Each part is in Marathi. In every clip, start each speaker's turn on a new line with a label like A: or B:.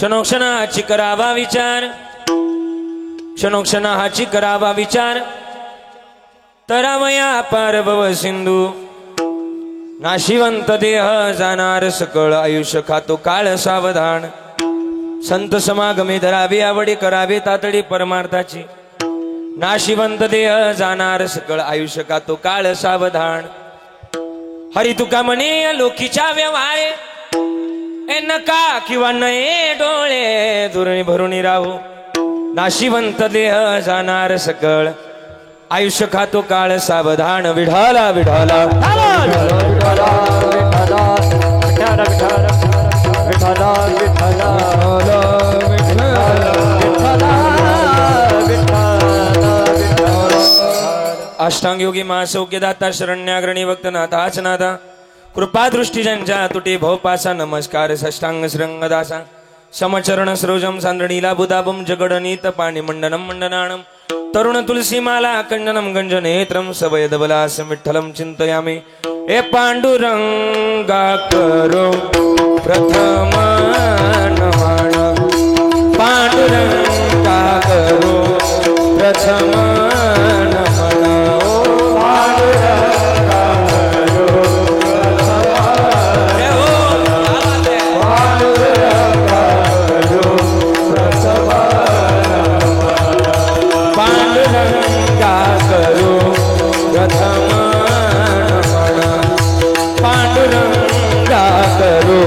A: क्षणोक्षणाची करावा विचार, क्षणोक्षणाची करावा विचार, तरावया पार भव सिंधू। नाशिवंत देह जाणार सकळ, आयुष्य खातो काळ सावधान। संत समागमे धरावे आवडी, करावे तातडी परमार्थाची। नाशिवंत देह जाणार सकळ, आयुष्य खातो काळ सावधान। हरी तुका म्हणे या लोकीच्या व्यवहारे, ए नका किंवा नये डोळे दुर्णी भरून राहू। नाशिवंत देह जाणार सकळ, आयुष्य खातो काळ सावधान। विढाला विढाला अष्टांग योगी महासौख्यदाता शरण्याग्रणी भक्तनाथ आचनाथा। कृपा दृष्टी ज्यांच्या तुटे भवपासा, नमस्कार षष्टांग श्रंगदासा। समचरण सरोजम सांद्रणीला बुदाबम जगडनीत पाणी मंडनम मंडनाणम। तरुण तुलसीमाला कंजनम गंजनेत्रम, सवयदबलास विठ्ठलम चिंतयामि। ए पांडुरंगा करो प्रथम नमन, पांडुरंगा करो प्रथम नमन। ओ पांडुरंगा करो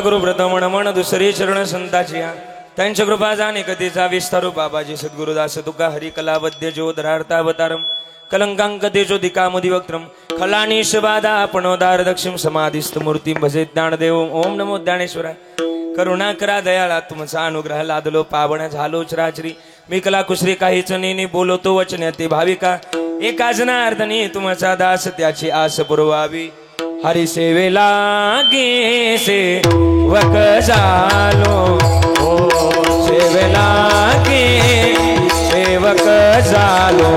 A: गुरु प्रथमण मन दुसरे चरण संताची। त्यांच्या कृपा जाणे कधीचा विस्तारू। बाबाजी सद्गुरुदास तुका हरी कलावद्य जो धरार्तावतारम, कलंकांक तेजो दिकामुदिवक्त्रम। खलानीश बाधा पणोदार दक्षिम, समाधिस्थ मूर्ती भजे ज्ञानदेव। ओम नमो ज्ञानेश्वराय। करुणा करा दयाळा, तुमचा अनुग्रह लादलो पावन झालो चराचरी। मी कला कुसरी काहीच नेने बोलतो वचन ते भाविका। एका जनार्दनी तुमचा दास, त्याची आस पुरवावी। हरि सेवेला गे सेवक झालो, सेवेला गे सेवक झालो।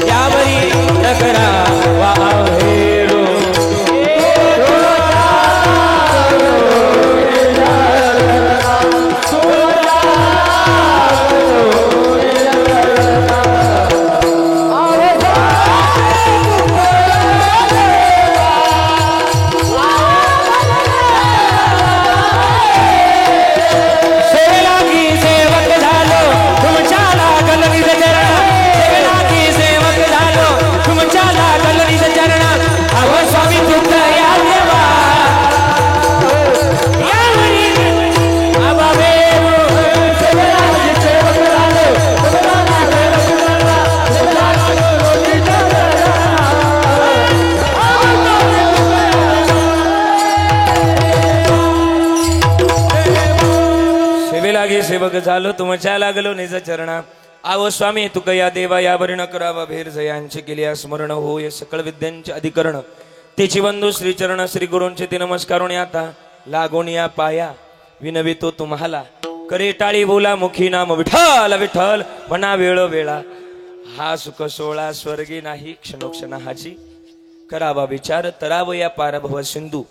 A: यावरी तकरा वा सेवक झालो तुमच्या लागलो निज चरणा. आव स्वामी तुक या देवा यावरी न करावा भेर जयांचे केली स्मरण होय सकळ विद्यांचे अधिकरण. तेची बंधू श्रीचरण श्री गुरूंचे ते नमस्कारून आता लागून या पाया विनवितो तुम्हाला. करे टाळी बोला मुखी नाम विठ्ठल विठ्ठल म्हणा वेळ वेळा. हा सुख सोळा स्वर्गी नाही क्षणोक्षण हाची. करावा विचार तराव या पारभव सिंधू.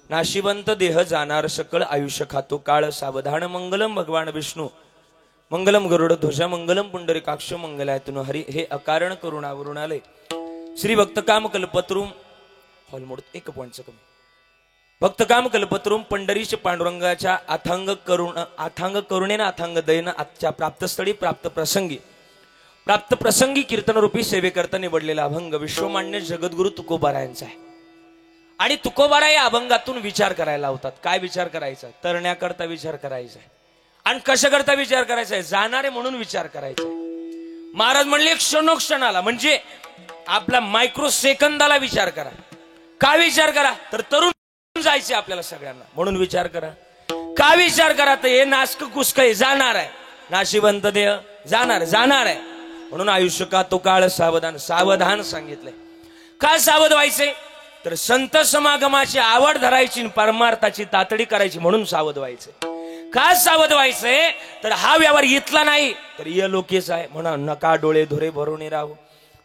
A: नाशिवंत देह जाणार सकळ आयुष्य खातो काळ सावधान. मंगलम भगवान विष्णू मंगलम गरुड ध्वजा मंगलम पुंडरीकाक्ष मंगलायतुन हरी. हे अकारण करुणावरुणालय श्री भक्तकाम कल्पतरुम हॉल मोड 1 पॉइंटचं कमी. भक्तकाम कल्पतरुम पंढरीचे पांडुरंगाच्या अथांग करुणेनं अथांग दयेनं आजच्या प्राप्तस्थळी प्राप्त प्रसंगी कीर्तनरूपी सेवेकरता निवडलेला अभंग विश्वमान्य जगद्गुरु तुकोबारायांचा आहे. आणि तुकोबारा या अभंगातून विचार करायला होतात. काय विचार करायचा? तरण्याकरता विचार करायचा आहे. आणि कशाकरता विचार करायचा आहे? जाणारे म्हणून विचार करायचा आहे. महाराज म्हणले क्षणोक्षणाला म्हणजे आपला मायक्रो सेकंदाला विचार करा. का विचार करा? तर तरुण जायचे आपल्याला सगळ्यांना म्हणून विचार करा. का विचार करा? तर हे नासक कुसक जाणार आहे. नाशिवंत देह जाणार आहे म्हणून आयुष्य का तो काळ सावधान. सावधान सांगितलंय. का सावध व्हायचे? तर संत समागमाची आवड धरायची परमार्थाची तातडी करायची म्हणून सावध व्हायचे. का सावध व्हायचंय? तर हा व्यवहार इथला नाही तर इहलोकीच आहे म्हणून नका डोळे धुरे भरून राहू.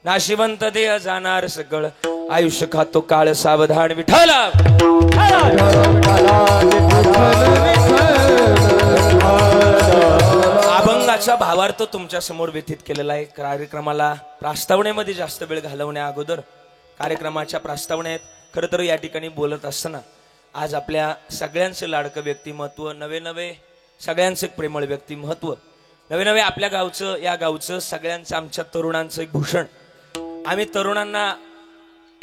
A: नाशिवंत देह जाणार सगळ आयुष्य खातो काळ सावधान. विठ्ठल अभंगाचा भावार्थ तुमच्या समोर व्यथित केलेला आहे. कार्यक्रमाला प्रास्तावनेमध्ये जास्त वेळ घालवण्या अगोदर कार्यक्रमाच्या प्रास्तावनेत खरं तर या ठिकाणी बोलत असताना आज आपल्या सगळ्यांचे लाडकं व्यक्तिमत्व नवे सगळ्यांचे प्रेमळ व्यक्तिमत्व नवे आपल्या गावचं या गावचं सगळ्यांचं आमच्या तरुणांचं एक भूषण. आम्ही तरुणांना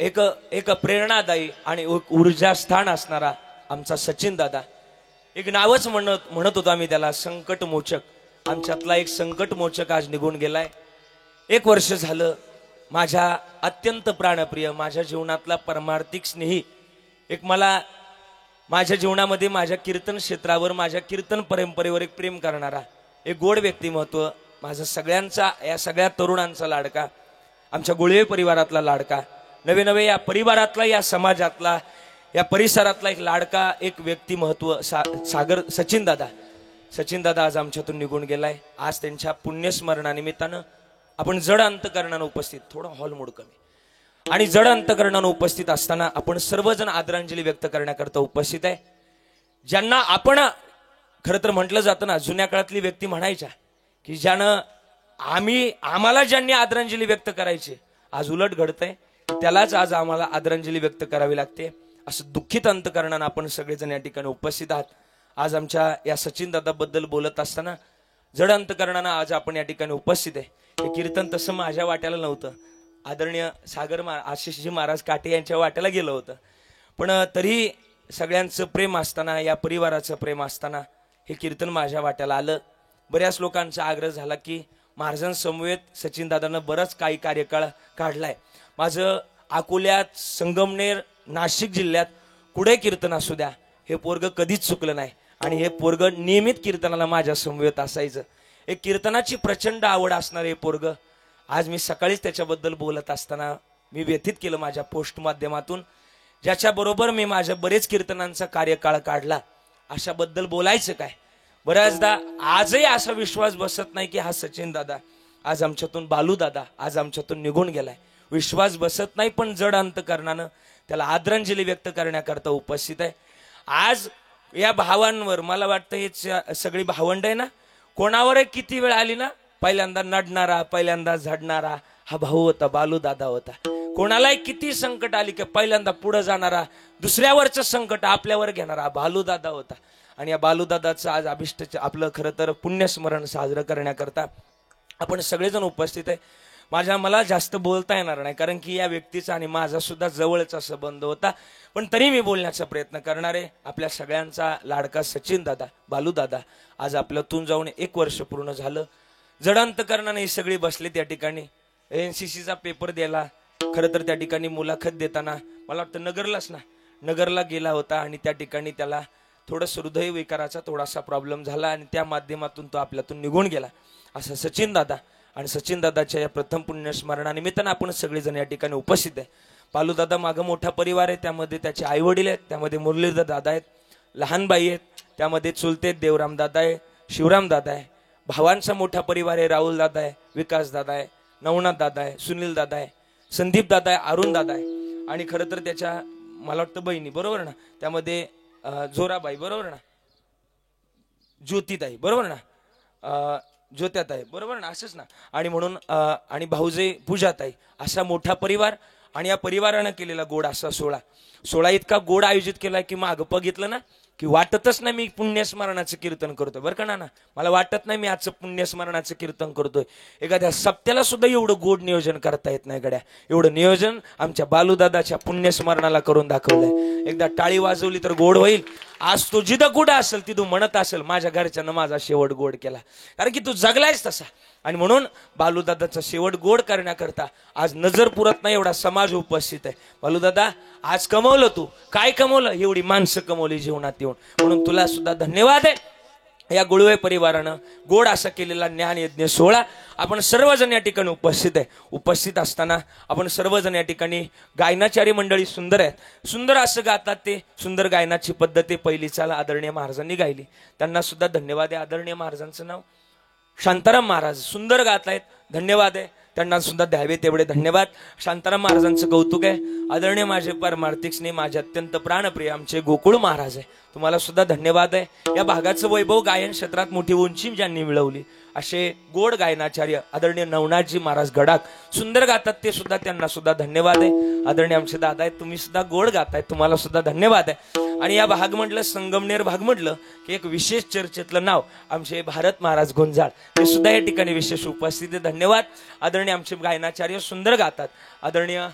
A: एक प्रेरणादायी आणि ऊर्जा स्थान असणारा आमचा सचिन दादा. एक नावच म्हणत होतो आम्ही त्याला संकटमोचक. आमच्यातला एक संकटमोचक आज निघून गेलाय. 1 वर्ष झालं. माझ्या अत्यंत प्राणप्रिय माझ्या जीवनातला परमार्थिक स्नेही एक मला माझ्या जीवनामध्ये माझ्या कीर्तन क्षेत्रावर माझ्या कीर्तन परंपरेवर एक प्रेम करणारा एक गोड व्यक्तिमत्व माझा सगळ्यांचा या सगळ्या तरुणांचा लाडका आमच्या गुळवे परिवारातला लाडका नवे या परिवारातला या समाजातला या परिसरातला एक लाडका एक व्यक्तिमत्व सागर सचिन दादा आज आमच्यातून निघून गेलाय. आज त्यांच्या पुण्यस्मरणानिमित्तानं आपण जड अंतकरणानं उपस्थित थोडा हॉल मोड कमी आणि जड अंतकरणानं उपस्थित असताना आपण सर्वजण आदरांजली व्यक्त करण्याकरता उपस्थित आहे. ज्यांना आपण खरं तर म्हटलं जातं ना जुन्या काळातली व्यक्ती म्हणायच्या की ज्यानं आम्हाला ज्यांनी आदरांजली व्यक्त करायची आज उलट घडतंय त्यालाच आज आम्हाला आदरांजली व्यक्त करावी लागते. असं दुःखित अंतकरणानं आपण सगळेजण या ठिकाणी उपस्थित आहात. आज आमच्या या सचिन दादाबद्दल बोलत असताना जड अंतकरणानं आज आपण या ठिकाणी उपस्थित आहे. हे कीर्तन तसं माझ्या वाट्याला नव्हतं. आदरणीय आशिषजी महाराज काटे यांच्या वाट्याला गेलं होतं. पण तरी सगळ्यांचं प्रेम असताना या परिवाराचं प्रेम असताना हे कीर्तन माझ्या वाट्याला आलं. बऱ्याच लोकांचा आग्रह झाला की महाराजांसमवेत सचिन दादांना बराच काही कार्यकाळ काढलाय. माझं अकोल्यात संगमनेर नाशिक जिल्ह्यात कुठे कीर्तन असू द्या हे पोरग कधीच चुकलं नाही आणि हे पोरग नियमित कीर्तनाला माझ्या समवेत असायचं. एक कीर्तनाची प्रचंड आवड असणारे हे पोरग आज मी सकाळीच त्याच्याबद्दल बोलत असताना मी व्यथित केलं माझ्या पोस्ट माध्यमातून ज्याच्याबरोबर मी माझ्या बरेच कीर्तनांचा कार्यकाळ काढला अशाबद्दल बोलायचं काय. बऱ्याचदा आजही असा विश्वास बसत नाही की हा सचिन दादा आज आमच्यातून बालू दादा आज आमच्यातून निघून गेलाय. विश्वास बसत नाही पण जड अंतकरणानं त्याला आदरांजली व्यक्त करण्याकरता उपस्थित आहे. आज या भावांवर मला वाटतं हे सगळी भावंड आहे ना कोणावर किती वेळ आली ना पहिल्यांदा नडणारा पहिल्यांदा झडणारा हा भाऊ होता बालू दादा होता. कोणालाही किती संकट आली की पहिल्यांदा पुढे जाणारा दुसऱ्यावरचं संकट आपल्यावर घेणारा बालू दादा होता. आणि या बालू दादाचं आज अभिष्ट आपलं खरं तर पुण्यस्मरण साजरं करण्याकरता आपण सगळेजण उपस्थित आहे. मला जास्त बोलता येणार नाही कारण की या व्यक्तीचा आणि माझा सुद्धा जवळचा संबंध होता. पण तरी मी बोलण्याचा प्रयत्न करणार आहे. आपल्या सगळ्यांचा लाडका सचिन दादा बालू दादा आज आपल्यातून जाऊन 1 वर्ष पूर्ण झालं. जडांतकरणाने ही सगळी बसले त्या ठिकाणी NCCचा पेपर द्यायला खरं तर त्या ठिकाणी मुलाखत देताना मला वाटतं नगरला गेला होता आणि त्या ठिकाणी त्याला थोडंसं हृदय विकाराचा थोडासा प्रॉब्लेम झाला आणि त्या माध्यमातून तो आपल्यातून निघून गेला. असं सचिन दादा आणि सचिन दादाच्या या प्रथम पुण्यस्मरणानिमित्तानं आपण सगळेजण या ठिकाणी उपस्थित आहे. पालू दादा मागं मोठा परिवार आहे, त्यामध्ये त्याचे आई वडील आहेत, त्यामध्ये मुरलीधर दादा आहेत, लहान बाई आहेत, त्यामध्ये चुलते देवराम दादा आहे, शिवराम दादा आहे, भावांचा मोठा परिवार आहे, राहुल दादा आहे, विकास दादा आहे, नवनाथ दादा आहे, सुनील दादा आहे, संदीप दादा आहे, अरुण दादा आहे आणि खरं तर त्याच्या मला वाटतं बहिणी बरोबर ना, त्यामध्ये जोराबाई बरोबर ना, ज्योतिताई बरोबर ना, ज्योत्याताई बरोबर ना, असंच ना. आणि म्हणून आणि भाऊजे पूजाताई असा मोठा परिवार आणि या परिवारानं केलेला गोड असा सोहळा इतका गोड आयोजित केलाय की मागं बघितलं ना की वाटतच नाही मी पुण्यस्मरणाचं कीर्तन करतोय. बरं का ना, मला वाटत नाही मी आजचं पुण्यस्मरणाचं कीर्तन करतोय. एखाद्या सप्त्याला सुद्धा एवढं गोड नियोजन करता येत नाही गड्या. एवढं नियोजन आमच्या बालूदादाच्या पुण्यस्मरणाला करून दाखवलंय. एकदा टाळी वाजवली तर गोड होईल. आज तो जिथं कुठं असेल तिथून म्हणत असेल माझ्या घरच्यानं माझा शेवट गोड केला, कारण की तू जगलायस तसा. आणि म्हणून बालूदादाचा शेवट गोड करण्याकरता आज नजर पुरत नाही एवढा समाज उपस्थित आहे. बालूदादा आज कमवलं, तू काय कमवलं, एवढी माणसं कमवली जीवनात येऊन, म्हणून तुला सुद्धा धन्यवाद आहे. या गुळवे परिवारानं गोड असा केलेला ज्ञान यज्ञ सोहळा आपण सर्वजण या ठिकाणी उपस्थित आहे. उपस्थित असताना आपण सर्वजण या ठिकाणी गायनाचारी मंडळी सुंदर आहेत, सुंदर असं गातात ते. सुंदर गायनाची पद्धती पहिली चाल आदरणीय महाराजांनी गायली, त्यांना सुद्धा धन्यवाद आहे. आदरणीय महाराजांचं नाव शांताराम महाराज, सुंदर गात आहेत, धन्यवाद आहे त्यांना सुद्धा द्यावे तेवढे धन्यवाद. शांताराम महाराजांचं कौतुक आहे. आदरणीय माझे परमार्थिक स्नेह माझे अत्यंत प्राणप्रिय आमचे गोकुळ महाराज आहे, तुम्हाला सुद्धा धन्यवाद आहे. या भागाचं वैभव गायन क्षेत्रात मोठी उंची ज्यांनी मिळवली असे गोड गायनाचार्य आदरणीय नवनाथजी महाराज गडाख सुंदर गातात, ते सुद्धा त्यांना सुद्धा धन्यवाद आहे. आदरणीय आमचे दादा आहेत, तुम्ही सुद्धा गोड गाताय, तुम्हाला सुद्धा धन्यवाद आहे. आणि या भाग म्हटलं संगमनेर भाग म्हटलं की एक विशेष चर्चेतलं नाव आमचे भारत महाराज गुंजाळ, ते सुद्धा या ठिकाणी विशेष उपस्थित. धन्यवाद. आदरणीय आमचे गायनाचार्य सुंदर गातात, आदरणीय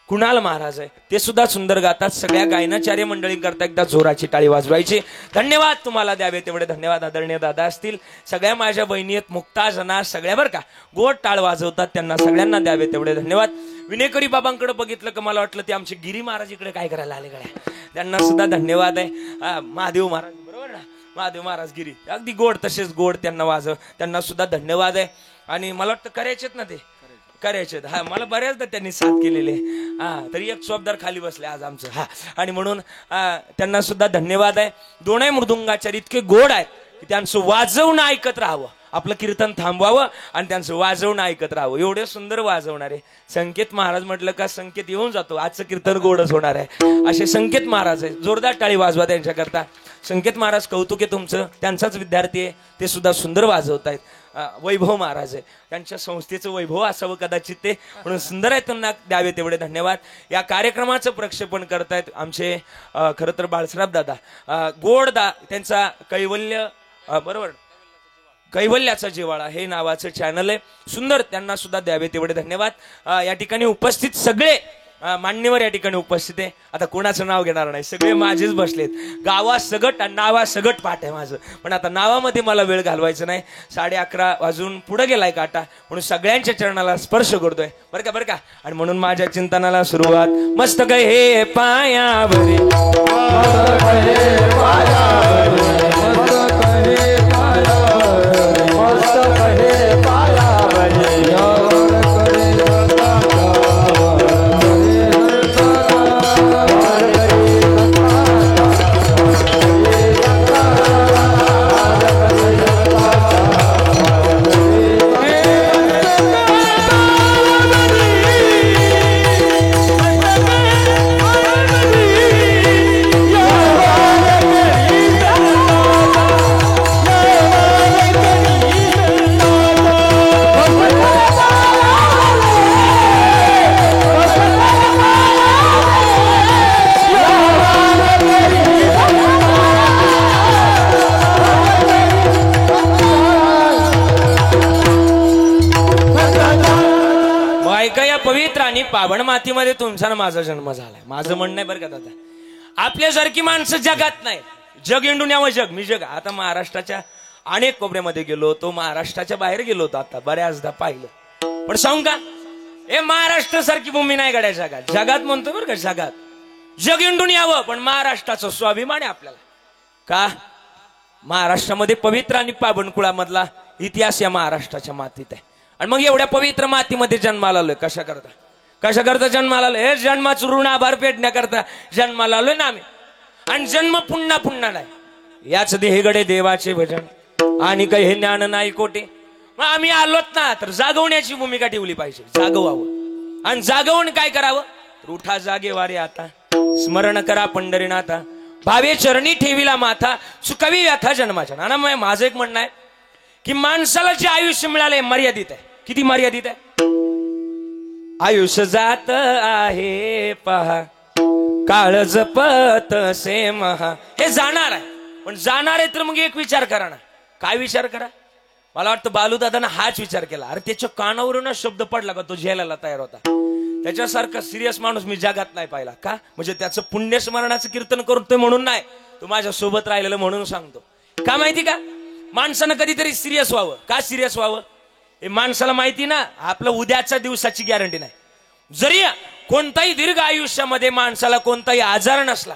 A: कुणाल महाराज आहे, ते सुद्धा सुंदर गातात. सगळ्या गायनाचार्य मंडळी करता एकदा जोराची टाळी वाजवायची. धन्यवाद तुम्हाला द्यावे तेवढे धन्यवाद. आदरणीय दादा असतील, सगळ्या माझ्या बहिणी आहेत, मुक्ता जना सगळ्या बरं का गोड टाळ वाजवतात, त्यांना सगळ्यांना द्यावे तेवढे धन्यवाद. विनेकरी बाबांकडे बघितलं का मला वाटलं ते आमचे गिरी महाराज इकडे काय करायला आले गड्या, त्यांना सुद्धा धन्यवाद आहे. महादेव महाराज बरोबर ना, महादेव महाराज गिरी अगदी गोड तसेच गोड त्यांना वाजव, त्यांना सुद्धा धन्यवाद आहे. आणि मला वाटतं करायचेत ना ते करायचे, हा मला बऱ्याचदा त्यांनी साथ केलेले, तरी एक चौबदार खाली बसले आज आमचं, हा. आणि म्हणून त्यांना सुद्धा धन्यवाद आहे. दोनही मृदुंगाचार्य इतके गोड आहेत की त्यांचं वाजवणं ऐकत राहावं, आपलं कीर्तन थांबवावं आणि त्यांचं वाजवणं ऐकत राहावं. एवढे सुंदर वाजवणारे संकेत महाराज म्हटलं का संकेत येऊन जातो, आजचं कीर्तन गोडच होणार आहे. असे संकेत महाराज आहे, जोरदार टाळी वाजवा त्यांच्याकरता. संकेत महाराज कौतुक आहे तुमचं, त्यांचाच विद्यार्थी आहे, ते सुद्धा सुंदर वाजवतायत. वैभव महाराज आहे, त्यांच्या संस्थेचं वैभव असावं कदाचित ते, म्हणून सुंदर आहे, त्यांना द्यावे तेवढे धन्यवाद. या कार्यक्रमाचं प्रक्षेपण करतायत आमचे खरं तर बाळसराब दादा गोड त्यांचा कैवल्य बरोबर कैवल्याचा जिव्हाळा हे नावाचं चॅनल आहे, सुंदर, त्यांना सुद्धा द्यावे तेवढे धन्यवाद. या ठिकाणी उपस्थित सगळे मान्यवर या ठिकाणी उपस्थित आहे. आता कोणाचं नाव घेणार नाही, सगळे माझेच बसलेत. गावा सगट आणि नावा सगट पाठ आहे माझं, पण आता नावामध्ये मला वेळ घालवायचं नाही. 11:30 वाजून पुढे गेलाय काटा, म्हणून सगळ्यांच्या चरणाला स्पर्श करतोय बरं का. आणि म्हणून माझ्या चिंतनाला सुरुवात. मस्त हे पायावरी पावन मातीमध्ये तुमचा माझा जन्म झालाय. माझं म्हणणं आहे बरं का दादा, आपल्यासारखी माणसं जगात नाही. जग इंडून यावं जग, मी जग. आता महाराष्ट्राच्या अनेक कोपऱ्यामध्ये गेलो होतो, महाराष्ट्राच्या बाहेर गेलो होतो, आता बऱ्याचदा पाहिलं. पण सांगू का, हे महाराष्ट्र सारखी भूमी नाही गड्या जगात. जगात म्हणतो बरं का, जगात जग इंडून यावं, पण महाराष्ट्राचा स्वाभिमान आहे आपल्याला. का महाराष्ट्रामध्ये पवित्र आणि पावनकुळामधला इतिहास या महाराष्ट्राच्या मातीत आहे. आणि मग एवढ्या पवित्र मातीमध्ये जन्माला आलोय कशा करता जन्माला आलोय? हे जन्माचं ऋण आभार फेडण्याकरता जन्माला आलोय ना आम्ही. आणि जन्म पुन्हा पुन्हा नाही. याच देहगडे देवाचे भजन आणि काही हे ज्ञान नाही कोटे. मग आम्ही आलोत ना तर जागवण्याची भूमिका ठेवली पाहिजे. जागवावं. आणि जागवून काय करावं? उठा जागे वारे आता, स्मरण करा पंढरीनाथा, भावे चरणी ठेविला माथा, सुकवी व्यथा जन्माच्या. ना माझं एक म्हणणं आहे की माणसाला जे आयुष्य मिळालंय मर्यादित आहे. किती मर्यादित आहे? आयुष्य जात आहे पहा, काळ जपत से महा. हे जाणार आहे, पण जाणार आहे तर मग एक विचार करा ना. काय विचार करा? मला वाटतं बालूदादानं हाच विचार केला. अरे त्याच्या कानावरून शब्द पडला का तो झेलायला तयार होता. त्याच्यासारखा सिरियस माणूस मी जगात नाही पाहिला. का? म्हणजे त्याचं पुण्यस्मरणाचं कीर्तन करतोय म्हणून नाही, तो माझ्या सोबत राहिलेलं म्हणून सांगतो. का माहिती का? माणसानं कधीतरी सिरियस व्हावं. का सिरियस व्हावं? हे माणसाला माहिती ना आपलं उद्याच्या दिवसाची गॅरंटी नाही. जरी कोणताही दीर्घ आयुष्यामध्ये माणसाला कोणताही आजार नसला,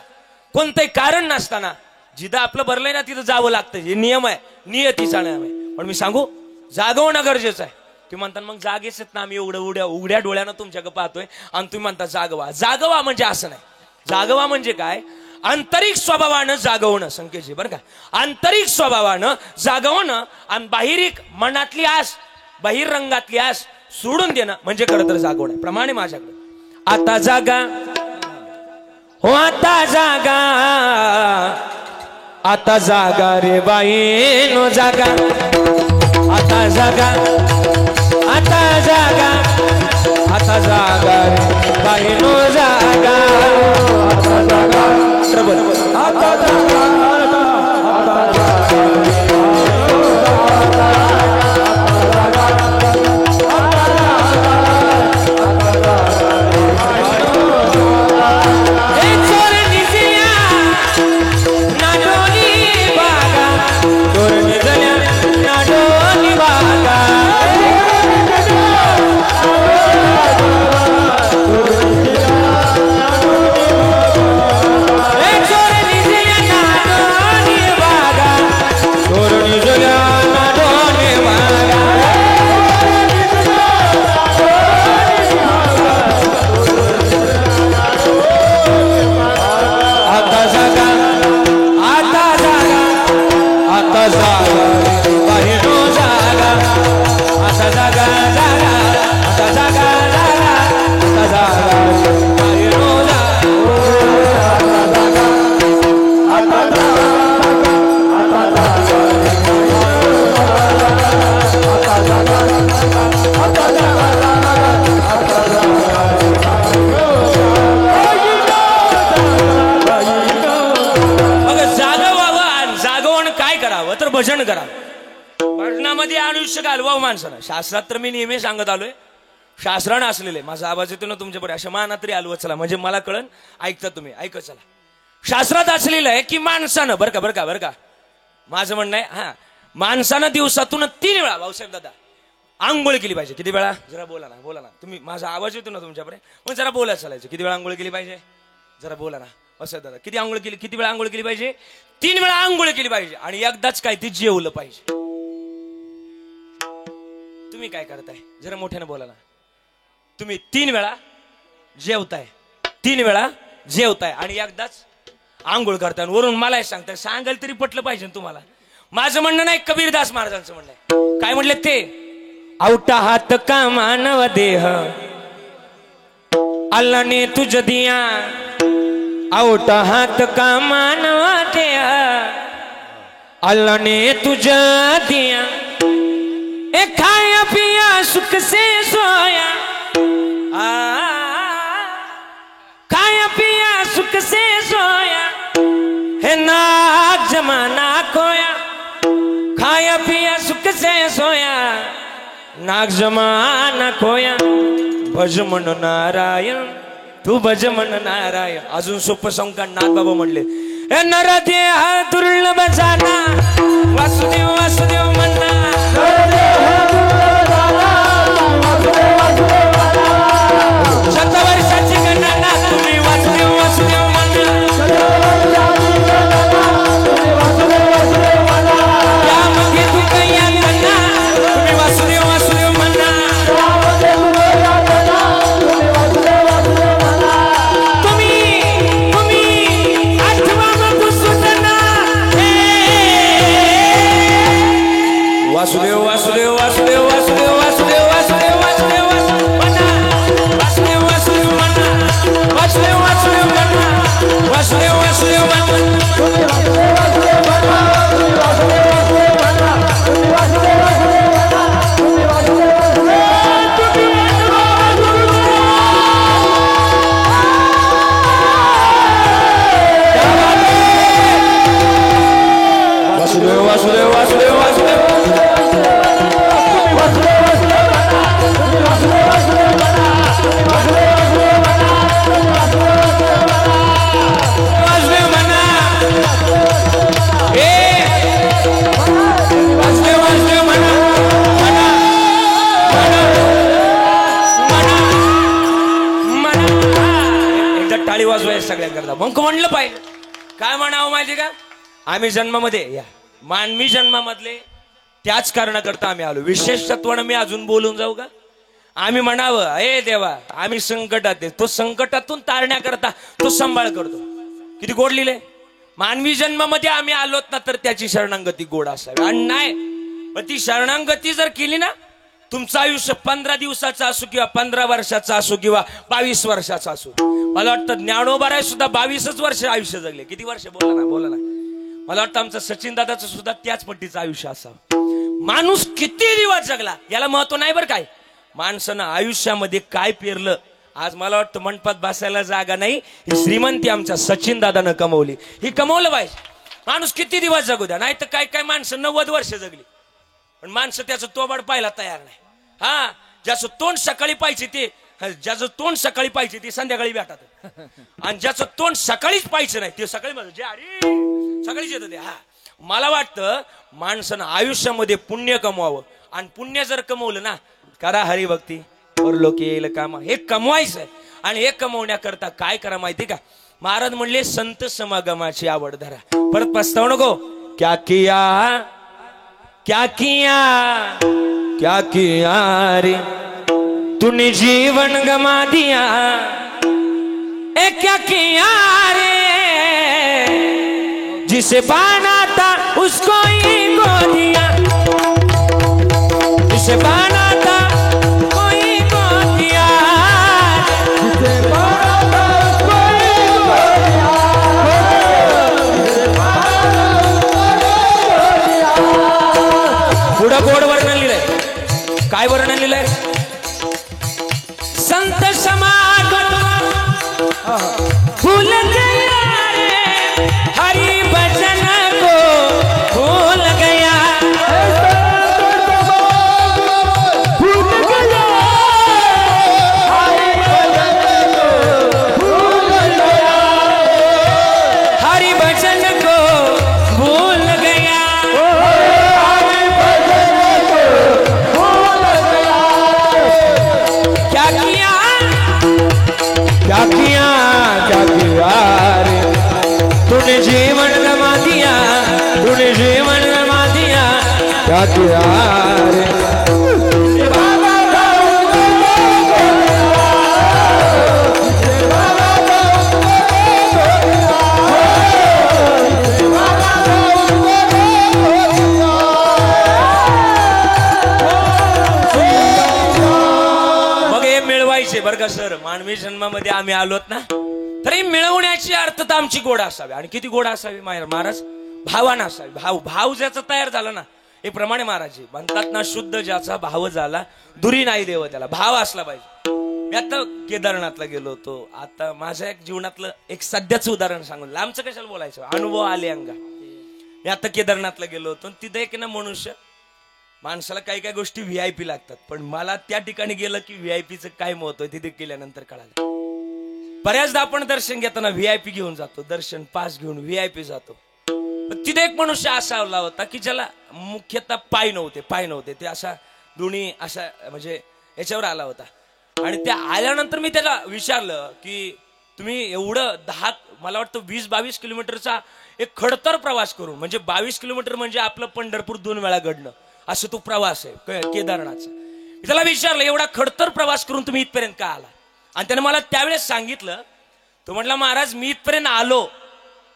A: कोणतंही कारण नसताना जिथं आपलं भरलंय ना तिथं जावं लागतं. हे नियम आहे, नियतीचा नियम आहे. पण मी सांगू, जागवणं गरजेचं आहे. तुम्ही म्हणता मग जागेच येत ना, आम्ही उघड्या डोळ्यानं तुमच्याकडे पाहतोय आणि तुम्ही म्हणता जागवा. जागवा म्हणजे असं नाही. जागवा म्हणजे काय? आंतरिक स्वभावानं जागवणं संकेतजी बरं का. आंतरिक स्वभावानं जागवणं आणि बाहेरिक मनातली आस, बहिरंगातली आस सोडून देणं म्हणजे खरं तर जागवणं. प्रमाणे माझ्याकडे आता जागा हो, आता जागा, आता जागा रे बाई नो जागा, आता जागा, आता जागा, आता जागा रे बाई नो जागा, आता जागा, आता जागा, आता जागा. भजन करा. भजनामध्ये आयुष्य घालवावं माणसानं. शास्त्रात तर मी नेहमी सांगत आलोय, शास्त्रानं असलेले माझा आवाज येतो ना तुमच्यापर्यंत, अशा माना तरी आलवत चला म्हणजे मला कळन. ऐकता तुम्ही, ऐकत चला. शास्त्रात असलेलं आहे की माणसानं बरं का माझं म्हणणं आहे, हा माणसानं दिवसातून 3 वेळा, भाऊसाहेब दादा, आंघोळ केली पाहिजे. किती वेळा? जरा बोला ना तुम्ही, माझा आवाज येतो ना तुमच्यापर्यंत, मग जरा बोला चालायचं. किती वेळा आंघोळ केली पाहिजे? जरा बोला ना भाऊसाहेब दादा. किती वेळा आंघोळ केली पाहिजे? 3 वेळा आंघोळ केली पाहिजे. आणि एकदाच काय, ती जेवलं पाहिजे. तुम्ही काय करताय? जरा मोठ्यानं बोला ना. तुम्ही 3 वेळा जेवताय, 3 वेळा जेवताय आणि एकदाच आंघोळ करताय. वरून मला सांगताय, सांगायला तरी पटलं पाहिजे तुम्हाला. माझं म्हणणं नाही, कबीरदास महाराजांचं म्हणणं आहे. काय म्हणले ते? औटा हात का मानव देह, अल्लाह ने तुझ दिया, औटा हात का मानव देह, अल्लाह ने तुझ दिया, ए खाया पिया सुख से सोया, खाया पिया सुख से सोया, है नाग जमाना खोया, खाया पिया सुख से सोया, नाग जमाना खोया, भज मन नारायण, तू भज मन नारायण. अजून सोपं संका नाथ बाबा म्हणले, ए नरदे हा दुर्लभ जाना, वासुदेव वासुदेव म्हणा, शतवर्षाची गणना तुम्ही वासुदेव वासुदेव म्हणा, वासुदेव वासुदेव वासुदेव वासुदेव वासुदेव टाळी वाजवाय सगळ्यांकरता मग म्हणलं पाहिजे काय म्हणावं माहिती का आम्ही जन्मामध्ये या मानवी जन्मामधले त्याच कारणाकरता आम्ही आलो विशेष तत्वानं मी अजून बोलून जाऊ का आम्ही म्हणावं हे देवा आम्ही संकटात आहे तो संकटातून तारण्याकरता तो सांभाळ करतो किती गोड लिहिले मानवी जन्मामध्ये आम्ही आलोत ना तर त्याची शरणांगती गोड असावी आणि नाही पण ती शरणांगती जर केली ना तुमचं आयुष्य 15 दिवसाचं असो किंवा 15 वर्षाचं असो किंवा 22 वर्षाचं असो मला वाटतं ज्ञानोबाराय सुद्धा 22 वर्ष आयुष्य जगले किती वर्ष बोला ना मला वाटतं आमचं सचिन दादाचं सुद्धा त्याच पट्टीचं आयुष्य असावं माणूस किती दिवस जगला याला महत्व नाही बरं काय माणसानं आयुष्यामध्ये काय पेरलं आज मला वाटतं मंडपात बसायला जागा नाही ही श्रीमंती आमच्या सचिन दादानं कमवली ही कमवलं पाहिजे माणूस किती दिवस जगू द्या नाही तर काय माणसं 90 वर्ष जगली पण माणसं त्याचं तोबाड पाहायला तयार नाही हा ज्याचं तोंड सकाळी पाहिजे ते ज्याचं तोंड सकाळी पाहिजे ते संध्याकाळी भेटत आणि ज्याचं तोंड सकाळीच पाहिजे नाही ते सकाळी म्हणजे अरे सकाळीच येतं ते हा मला वाटतं माणसानं आयुष्यामध्ये पुण्य कमवावं आणि पुण्य जर कमवलं ना करा हरिभक्ती परलोकी येईल काम हे कमवायचं आणि हे कमवण्याकरता काय करा माहिती का महाराज म्हणले संत समागमाची आवड धरा परत पस्ताव नको क्या किया रे तूने जीवन गमा दिया ए क्या किया रे जिसे पाना था उसको ही खो दिया जिसे पाना था कोई खो दिया जिसे पाना था कोई खो दिया पुढं गोड वर्णन लिहिलंय काय वर्णन लिहिलंय संत समागम भूल गया रे हरि भजन को भूल गया भूल गया हरि भजन को भूल गया हरि भजन को भूल गया क्या किया रे तूने जीवन गमा दिया तूने जीवन गमा दिया क्या किया रे बरं का सर मानवी जन्मामध्ये आम्ही आलोत ना तरी मिळवण्याची अर्थता आमची गोड असावी आणि किती गोड असावी महाराज भावानं असावी भाव ज्याचा तयार झाला ना हे प्रमाणे महाराज म्हणतात ना शुद्ध ज्याचा भाव झाला दुरी नाही देव त्याला भाव असला पाहिजे मी आता केदारनाथला गेलो होतो आता माझ्या एक जीवनातलं एक सध्याचं उदाहरण सांगून लांबचं कशाला बोलायचं अनुभव आले अंगा मी आता केदारनाथला गेलो होतो तिथे एक ना मनुष्य माणसाला काही काही गोष्टी व्हीआयपी लागतात पण मला त्या ठिकाणी गेलं की व्हीआयपीचं काय महत्व आहे तिथे गेल्यानंतर कळालं बऱ्याचदा आपण दर्शन घेताना व्हीआयपी घेऊन जातो दर्शन पास घेऊन व्हीआयपी जातो तिथे एक मनुष्य असा आला होता की ज्याला मुख्यतः पाय नव्हते ते असा दोन्ही असा म्हणजे याच्यावर आला होता आणि त्या आल्यानंतर मी त्याला विचारलं की तुम्ही एवढं मला वाटतं 20-22 किलोमीटरचा एक खडतर प्रवास करून म्हणजे 22 किलोमीटर म्हणजे आपलं पंढरपूर 2 वेळा घडणं असं तो प्रवास आहे केदारनाथचा त्याला विचारलं एवढा खडतर प्रवास करून तुम्ही इथपर्यंत का आला आणि त्याने मला त्यावेळेस सांगितलं तो म्हटला महाराज मी इथपर्यंत आलो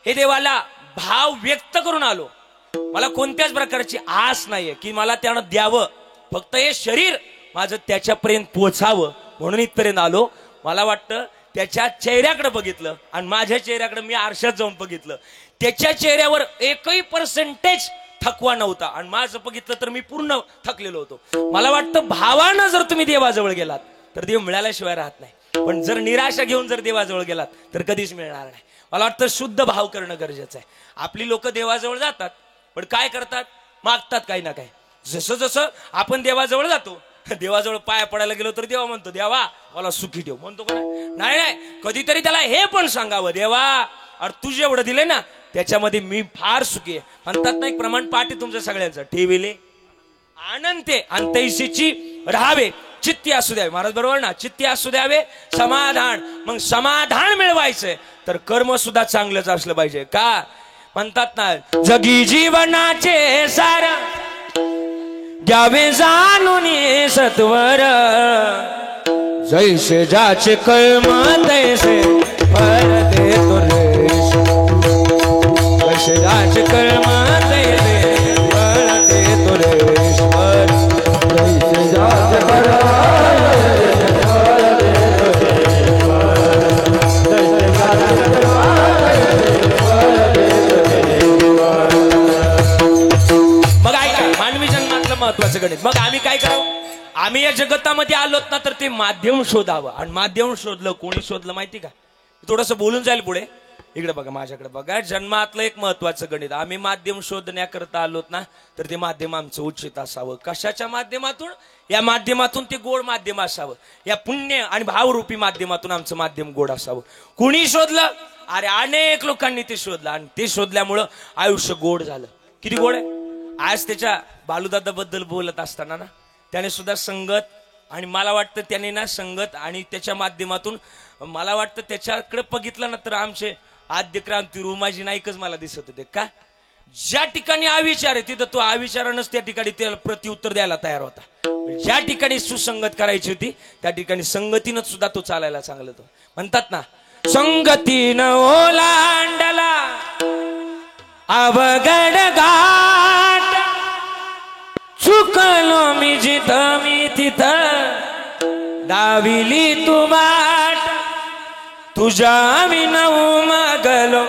A: हे देवाला भाव व्यक्त करून आलो मला कोणत्याच प्रकारची आस नाहीये की मला त्यानं द्यावं फक्त हे शरीर माझं त्याच्यापर्यंत पोहोचावं म्हणून इथपर्यंत आलो मला वाटतं त्याच्या चेहऱ्याकडे बघितलं आणि माझ्या चेहऱ्याकडे मी आरशात जाऊन बघितलं, त्याच्या चेहऱ्यावर एकही पर्सेंटेज थकवा नव्हता आणि माझं बघितलं तर मी पूर्ण थकलेलो होतो. मला वाटतं भावानं जर तुम्ही देवाजवळ गेलात तर देव मिळाल्याशिवाय राहत नाही, पण जर निराशा घेऊन जर देवाजवळ गेलात तर कधीच मिळणार नाही. मला वाटतं शुद्ध भाव करणं गरजेचं आहे. आपली लोक देवाजवळ जातात पण काय करतात, मागतात काही ना काही. जसं जसं आपण देवाजवळ जातो, देवाजवळ पाया पडायला गेलो तर देवा म्हणतो देवा मला सुखी ठेव, म्हणतो का नाही? नाही, कधीतरी त्याला हे पण सांगावं, देवा अरे तुझे एवढं दिले ना त्याच्यामध्ये मी फार सुखी आहे. म्हणतात ना एक प्रमाण पाठी तुमच्या सगळ्यांचं, ठेविले आनंदे अंतैशीची राहावे, चित्ती असू द्यावे. महाराज बरोबर ना, चित्ती असू द्यावे, समाधान. मग समाधान मिळवायचंय तर कर्म सुद्धा चांगलंच असलं पाहिजे. का म्हणतात ना, जगी जीवनाचे सार द्यावे जाणून सत्वर, जैसे जाचे कर्म तैसे फळ देतो रे, जैसे जाचे कर्म तैसे फळ देतो रे, जैसे जाचे कर्म महत्वाचं गणित. मग आम्ही काय करावं, आम्ही या जगतामध्ये आलोत ना तर ते माध्यम शोधावं. आणि माध्यम शोधलं, कोणी शोधलं माहिती का? थोडस बोलून जाईल पुढे. इकडे बघा, माझ्याकडे बघा. जन्मातलं एक महत्वाचं गणित, आम्ही माध्यम शोधण्याकरता आलोत ना तर ते माध्यम आमचं उचित असावं. कशाच्या माध्यमातून? या माध्यमातून ते गोड माध्यम असावं, या पुण्य आणि भावरूपी माध्यमातून आमचं माध्यम गोड असावं. कुणी शोधलं? अरे अनेक लोकांनी ते शोधलं आणि ते शोधल्यामुळं आयुष्य गोड झालं. किती गोड आहे. आज त्याच्या बालूदादा बद्दल बोलत असताना ना त्याने सुद्धा संगत, आणि मला वाटतं त्याने ना संगत आणि त्याच्या माध्यमातून मला वाटतं त्याच्याकडे बघितलं ना तर आमचे आद्य क्रांती उमाजी नाईकच मला दिसत होते. का? ज्या ठिकाणी अविचार आहे तिथं तो अविचारानंच त्या ठिकाणी त्याला प्रत्युत्तर द्यायला तयार होता. ज्या ठिकाणी सुसंगत करायची होती त्या ठिकाणी संगतीनं सुद्धा तो चालायला चांगलं होतं. म्हणतात ना, संगतीनं ओलांडला अवघड घाट, चुकलो मी जिथं मी तिथं दाविली तू वाट, तुझ्या विनऊ मागलो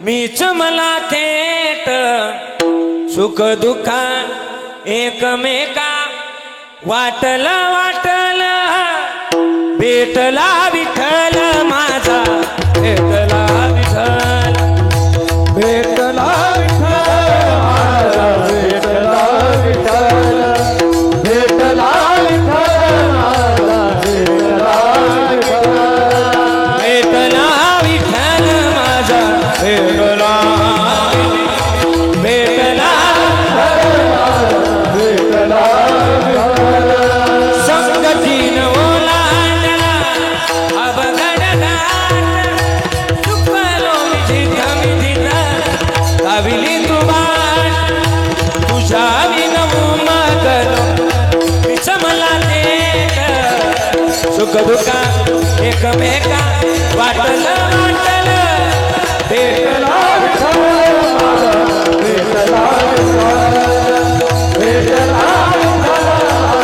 A: मीच मला थेट, सुख दुःखा एकमेका वाटलं वाटलं, भेटला विठ्ठल माझा, भेटला विठ्ठल, भेटला विठ्ठल माझा, भेटला विठ्ठल, भेटला विठ्ठल माझा, भेटला विठ्ठल, भेटला विठ्ठल माझा, भेटला, भेटला भेटला, संगतीनं ओलांडला अवघड घाट, चुकलो मी जिथं मी तिथं दाविली तू वाट, तुझ्या विनऊ मागलो मीच मला देत, सुख दुःखा एकमेका वाटलं वाटलं, भेटला विठ्ठल माझा, भेटला विठ्ठल, भेटला विठ्ठल माझा,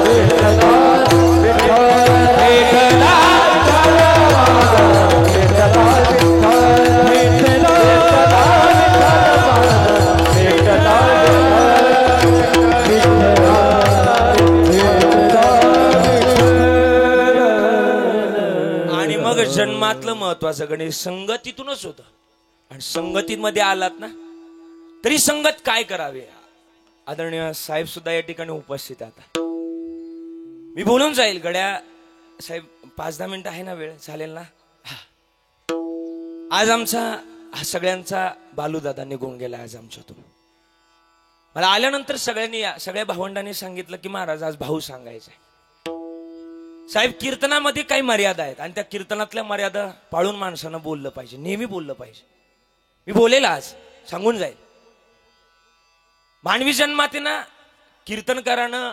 A: भेटला विठ्ठल, भेटला विठ्ठल माझा, भेटला विठ्ठल, भेटला विठ्ठल माझा, आणि मग जन्मातलं महत्वाचं गणित संगतीतूनच होतं. आणि संगतीमध्ये आलात ना तरी संगत काय करावे, आदरणीय साहेब सुद्धा या ठिकाणी उपस्थित आता. मी बोलून जाईल. गड्या साहेब 5-10 मिनिटं आहे ना वेळ? चालेल ना? आज आमचा सगळ्यांचा बालूदादा निघून गेला आज आमच्यातून. मला आल्यानंतर सगळ्या भावंडांनी सांगितलं की महाराज आज भाऊ सांगायचंय. साहेब, कीर्तनामध्ये काही मर्यादा आहेत आणि त्या कीर्तनातल्या मर्यादा पाळून माणसानं बोललं पाहिजे, नेहमी बोललं पाहिजे. मी बोलेल आज, सांगून जाईल. मानवी जन्मात ना कीर्तनकारानं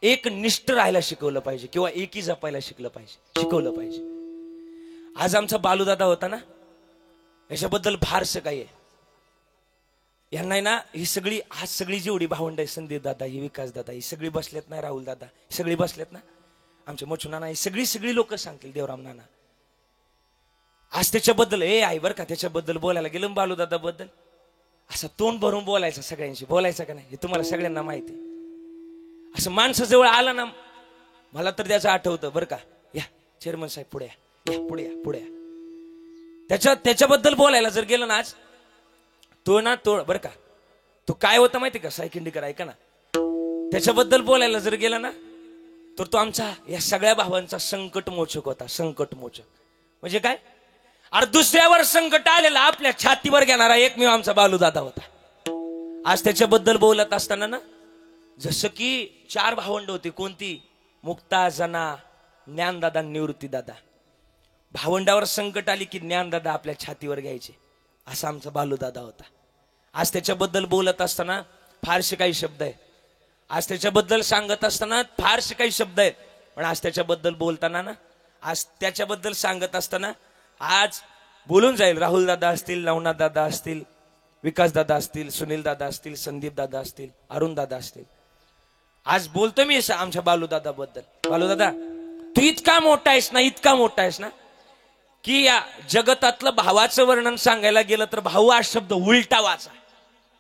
A: एक निष्ठ राहायला शिकवलं पाहिजे किंवा एकी जपायला शिकवलं पाहिजे. आज आमचा बालूदादा होता ना, याच्याबद्दल फारसं काही आहे. यांना ना ही सगळी जेवढी भावंड आहे, संदीप दादा, ही विकास दादा, ही सगळी बसलेत ना, राहुल दादा, सगळी बसलेत ना. आमचे मच्छू नाना, सगळी सगळी लोक सांगतील देवराम नाना. आज त्याच्याबद्दल आई बरं का, त्याच्याबद्दल बोलायला गेलं बालूदादा बद्दल असं तोंड भरून बोलायचं, सगळ्यांशी बोलायचं का नाही हे तुम्हाला सगळ्यांना माहिती. असं माणसाजवळ आला ना, मला तर त्याचं आठवतं बरं का. या चेअरमन साहेब पुढे या, पुढे या, पुढे या. त्याच्याबद्दल बोलायला जर गेलं ना आज, तो बरं का, तो काय होता माहिती का सायकिंडीकर, ऐका ना. त्याच्याबद्दल बोलायला जर गेला ना, तर तो आमचा या सगळ्या भावांचा संकट मोचक होता. संकट मोचक म्हणजे काय, अरे दुसऱ्यावर संकट आलेला आपल्या छातीवर घेणारा एकमेव आमचा बालूदादा होता. आज त्याच्याबद्दल बोलत असताना ना, जसं की 4 भावंड होती. कोणती? मुक्ता, जना, ज्ञानदादा, निवृत्तीदादा. भावंडावर संकट आली की ज्ञानदादा आपल्या छातीवर घ्यायचे, असा आमचा बालूदादा होता. आज त्याच्याबद्दल बोलत असताना फारसे काही शब्द आहेत, आज त्याच्याबद्दल सांगत असताना फारसे काही शब्द आहेत. पण आज त्याच्याबद्दल बोलताना ना, आज त्याच्याबद्दल सांगत असताना आज बोलून जाईल. राहुल दादा असतील, नवनाथ दादा असतील, विकास दादा असतील, सुनील दादा असतील, संदीप दादा असतील, अरुण दादा असतील. आज बोलतोय मी आमच्या बालूदादा बद्दल. बालूदादा, तू इतका मोठा आहेस ना, इतका मोठा आहेस ना, की या जगतातलं भावाचं वर्णन सांगायला गेलं तर भाऊ हा शब्द उलटा वाचा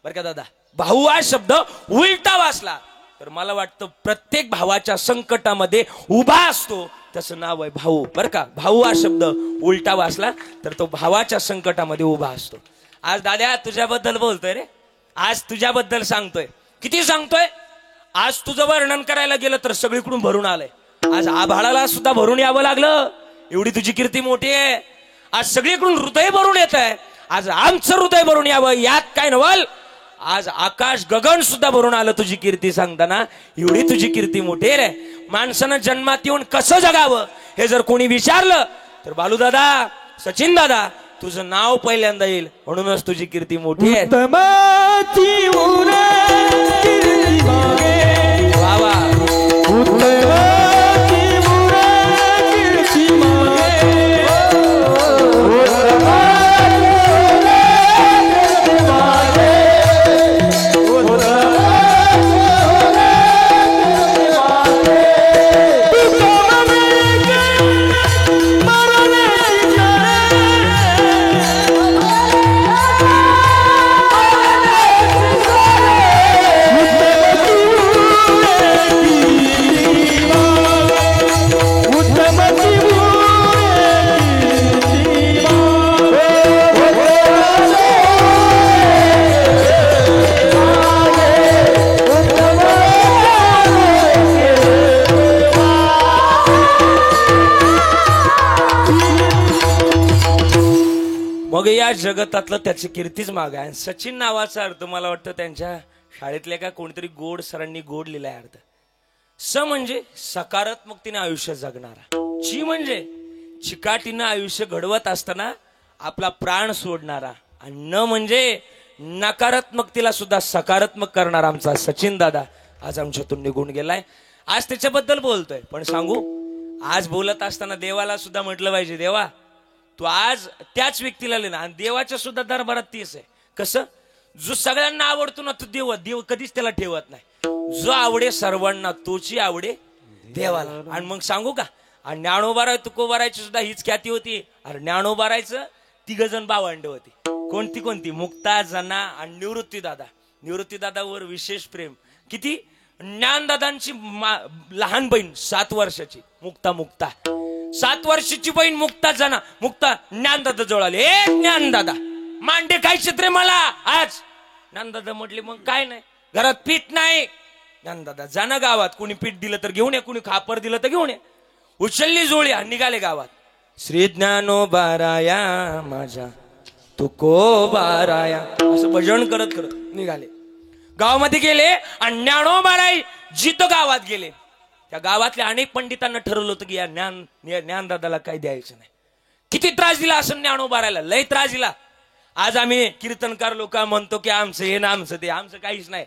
A: बरं का दादा. भाऊ हा शब्द उलटा वाचला तर मला वाटतं प्रत्येक भावाच्या संकटामध्ये उभा असतो, त्याचं नाव आहे भाऊ बरं का. भाऊ हा शब्द उलटा वाचला तर तो भावाच्या संकटामध्ये उभा असतो. आज दादा तुझ्याबद्दल बोलतोय रे, आज तुझ्याबद्दल सांगतोय. किती सांगतोय? आज तुझं वर्णन करायला गेलं तर सगळीकडून भरून आलंय. आज आभाळाला सुद्धा भरून यावं लागलं, एवढी तुझी कीर्ती मोठी आहे. आज सगळीकडून हृदय भरून येत आहे. आज आमचं हृदय भरून यावं यात काय नवल. आज आकाश गगन सुद्धा भरून आलं तुझी कीर्ती सांगताना. एवढी तुझी कीर्ती मोठी रे. माणसानं जन्मात येऊन कसं जगावं हे जर कोणी विचारलं तर बालूदादा, सचिन दादा तुझं नाव पहिल्यांदा येईल. म्हणूनच तुझी कीर्ती मोठी आहे. वा वा. मग या जगतातलं त्याची कीर्तीच माग आहे. सचिन नावाचा अर्थ मला वाटतं त्यांच्या शाळेतल्या का कोणतरी गोड सरांनी गोड लिहिलाय अर्थ. स म्हणजे सकारात्मकतेने आयुष्य जगणारा, ची म्हणजे चिकाटीनं आयुष्य घडवत असताना आपला प्राण सोडणारा, आणि न म्हणजे नकारात्मकतेला सुद्धा सकारात्मक करणारा आमचा सचिन दादा आज आमच्यातून निघून गेलाय. आज त्याच्याबद्दल बोलतोय. पण सांगू, आज बोलत असताना देवाला सुद्धा म्हटलं पाहिजे, देवा तू आज त्याच व्यक्तीला लिहिला. आणि देवाच्या सुद्धा दरबारात तीच आहे. कसं? जो सगळ्यांना आवडतो ना तो देव कधीच त्याला ठेवत नाही. जो आवडे सर्वांना तोची आवडे देवाला. आणि मग सांगू का, आणि ज्ञानोबाराय तुकोबारायची सुद्धा हीच ख्याती होती. अरे ज्ञानोबारायचं 3 जण भावंड होती. कोणती कोणती? मुक्ता, जना आणि निवृत्ती दादा. निवृत्ती दादावर विशेष प्रेम. किती? ज्ञानदादांची लहान बहीण 7 वर्षाची मुक्ता 7 वर्षाची बहीण मुक्ता जना. मुक्ता ज्ञानदादा जवळ आले. ज्ञानदादा मांडे खायचे रे मला आज. ज्ञानदादा म्हटले मग काय नाही, घरात पीठ नाही. ज्ञानदादा जाना गावात, कोणी पीठ दिलं तर घेऊन ये, कोणी खापर दिलं तर घेऊन ये. उचलली जोळी आणि निघाले गावात. श्री ज्ञानोबाराया माझ्या तुकोबाराया असं भजन करत करत निघाले. गावामध्ये गेले आणि ज्ञानोबाराय जिथं गावात गेले त्या गावातल्या अनेक पंडितांना ठरवलं होतं की या ज्ञानदादाला काही द्यायचं नाही. किती त्रास दिला असं ज्ञानोबारायला, लय त्रास दिला. आज आम्ही कीर्तनकार लोक म्हणतो की आमचं हे ना आमचं ते, आमचं काहीच नाही.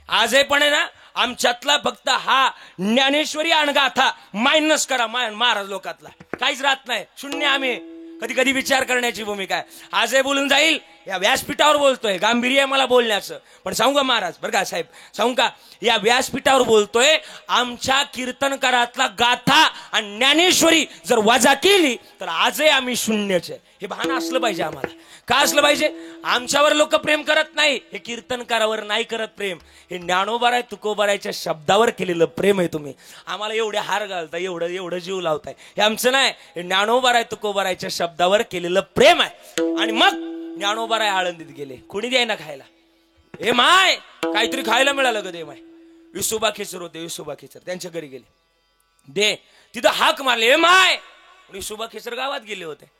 A: आजही पण आहे ना आमच्यातला फक्त हा ज्ञानेश्वरी अणगाथा मायनस करा महाराज लोकातला, काहीच राहत नाही, शून्य. आम्ही कधी कधी विचार करण्याची भूमिका आहे. आजही बोलून जाईल या व्यासपीठावर बोलतोय, गांभीर्य आहे मला बोलण्याचं, पण सांगू का महाराज, बरं का साहेब, सांगू का, या व्यासपीठावर बोलतोय, आमच्या कीर्तनकारातला गाथा आणि ज्ञानेश्वरी जर वजा केली तर आजही आम्ही शून्यच आहे. हे भान असलं पाहिजे आम्हाला. का असलं पाहिजे? आमच्यावर लोक प्रेम करत नाही, हे कीर्तनकारावर नाही करत प्रेम, हे ज्ञानोबाराय तुकोबारायच्या शब्दावर केलेलं प्रेम आहे. तुम्ही आम्हाला एवढे हार घालताय, एवढं एवढं जीव लावताय, हे आमचं नाही, हे ज्ञानोबाराय तुकोबारायच्या शब्दावर केलेलं प्रेम आहे. आणि मग ज्ञानोबाराय आळंदीत गेले, कोणी द्यायना खायला, हे माय काहीतरी खायला मिळालं ग दे माय. विसोबा खेचर होते, विसोबा खेचर त्यांच्या घरी गेले, दे, तिथं हाक मारले, हे माय. विसोबा खेचर गावात गेले होते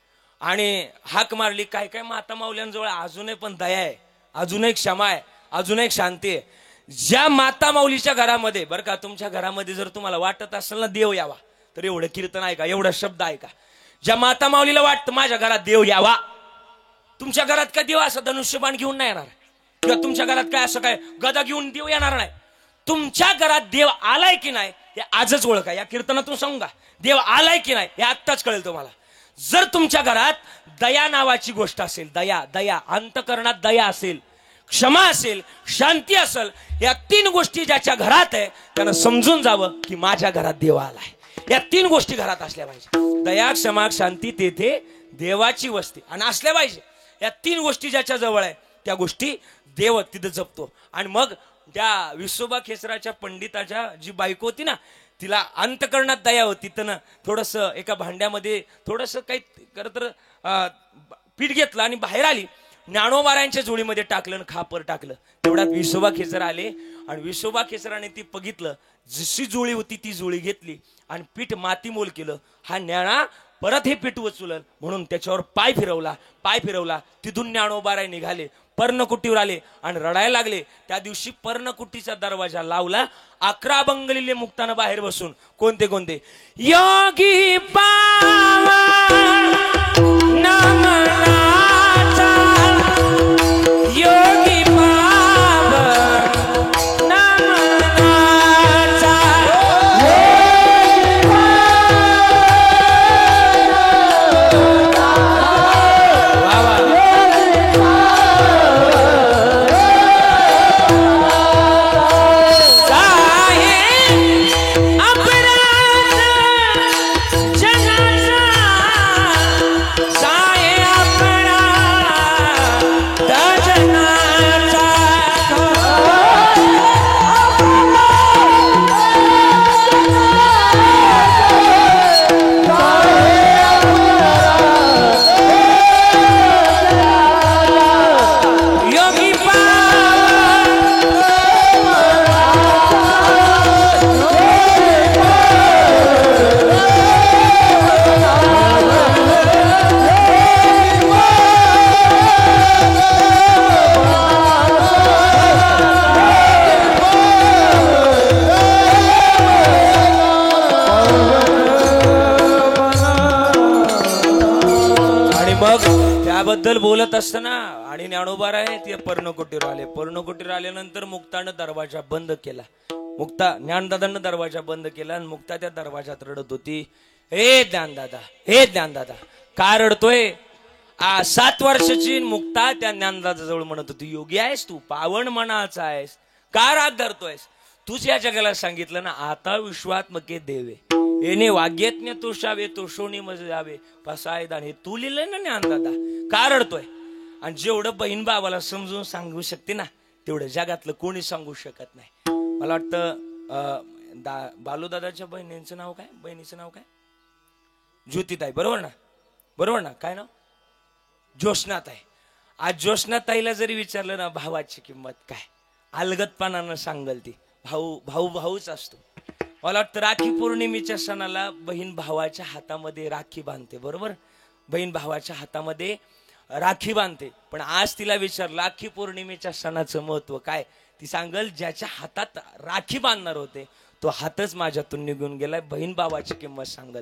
A: आणि हाक मारली. काय काय माता माऊल्यांजवळ अजूनही पण दया आहे, अजूनही क्षमा आहे, अजूनही शांती आहे. ज्या माता माऊलीच्या घरामध्ये, बरं का, तुमच्या घरामध्ये जर तुम्हाला वाटत असेल ना देव यावा, तर एवढं कीर्तन ऐका, एवढा शब्द ऐका. ज्या माता माऊलीला वाटतं माझ्या घरात देव यावा, तुमच्या घरात काय देव असं धनुष्यबाण घेऊन नाही येणार, किंवा तुमच्या घरात काय असं काय गदा घेऊन देव येणार नाही. तुमच्या घरात देव आलाय की नाही हे आजच ओळखा. या कीर्तनातून सांगू का, देव आलाय की नाही हे आत्ताच कळेल तुम्हाला. जर तुमच्या घरात दया नावाची गोष्ट असेल, दया, दया, अंतकरणात दया असेल, क्षमा असेल, शांती असेल, या तीन गोष्टी ज्याच्या घरात आहे त्यानं समजून जावं की माझ्या घरात देव आलाय. या तीन गोष्टी घरात असल्या पाहिजे, दया, क्षमा, शांती, तेथे देवाची वस्ती आणि असल्या पाहिजे. या तीन गोष्टी ज्याच्या जवळ आहे त्या गोष्टी देव तिथं जपतो. आणि मग त्या विसोबा खेचराच्या पंडिताच्या जी बायको होती ना, तिला अंतकरणात दया होती. तिनं थोडस एका भांड्यामध्ये थोडस काही करत पीठ घेतलं आणि बाहेर आली, ज्ञानोबारायांच्या जोडीमध्ये टाकलं आणि खापर टाकलं. तेवढ्यात विसोबा खेचर आले आणि विसोबा खेचराने ती बघितलं, जशी जोळी होती ती जोळी घेतली आणि पीठ मातीमोल केलं. हा ज्ञाना परत हे पीठ उचललं म्हणून त्याच्यावर पाय फिरवला, पाय फिरवला. तिथून ज्ञानोबाराय निघाले, पर्णकुटीवर आले आणि रडायला लागले. त्या दिवशी पर्णकुटीचा दरवाजा लावला, 11 बंगलेले मुक्तानं बाहेर बसून. कोणते कोणते? योगी पावा नमनाचा, योगी पावा नमनाचा, त्याबद्दल बोलत असताना आणि ज्ञानोबाराय ते पर्णकुटीवर आले. पर्णकुटीवर आल्यानंतर मुक्तानं दरवाजा बंद केला. ज्ञानदादांना दरवाजा बंद केला आणि मुक्ता त्या दरवाजात रडत होती. हे ज्ञानदादा, हे ज्ञानदादा, का रडतोय? 7 वर्षाची मुक्ता त्या ज्ञानदादा जवळ म्हणत होती, योगी आहेस तू, पावन मनाचा आहेस, का राग धरतोयस? तूच या जगाला सांगितलं ना, आता विश्वात्मके देवे येणे वाग्यज्ञ तुषावे तुषोणी मज जावे पसायदान. हे तू लिहिलंय ना ज्ञानदादा, का रडतोय? आणि जेवढं बहीण भावाला समजून सांगू शकते ना, तेवढं जगातलं कोणी सांगू शकत नाही. मला वाटतं बालूदादाच्या बहिणीचं नाव काय, बहिणीचं नाव काय? ज्योतिताई, बरोबर ना? बरोबर ना? काय नाव? ज्योत्स्नाताई. आज ज्योत्स्नाताईला जरी विचारलं ना भावाची किंमत काय, अलगदपणानं सांगल ती. भाऊ भाऊ भाऊच असतो. मला वाटतं राखी पौर्णिमेच्या सणाला बहीण भावाच्या हातामध्ये राखी बांधते, बरोबर? बहीण भावाच्या हातामध्ये राखी बांधते. पण आज तिला विचारलं राखी पौर्णिमेच्या सणाचं महत्व काय, ती सांगल ज्याच्या हातात राखी बांधणार होते तो हातच माझ्यातून निघून गेलाय. बहीण भावाची किंमत सांगल.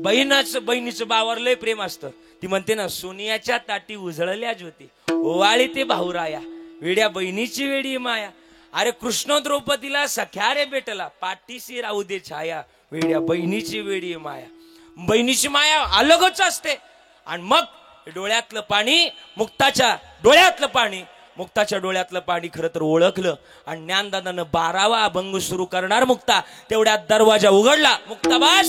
A: बहिणीचं भावावर लय प्रेम असतं. ती म्हणते ना, सोनियाच्या ताटी उजळल्या ज्योती, ओवाळी ते भाऊराया, वेड्या बहिणीची वेडी माया. अरे कृष्ण द्रौपदीला सख्या रे भेटला, पाठीशी राहू दे छाया, वेड्या बहिणीची वेडी माया. बहिणीची माया अलगच असते. आणि मग डोळ्यातलं पाणी मुक्ताच्या डोळ्यातलं पाणी, मुक्ताच्या डोळ्यातलं पाणी खरं तर ओळखलं आणि ज्ञानदादानं 12वा अभंग सुरू करणार मुक्ता तेवढ्यात दरवाजा उघडला. मुक्ता बस,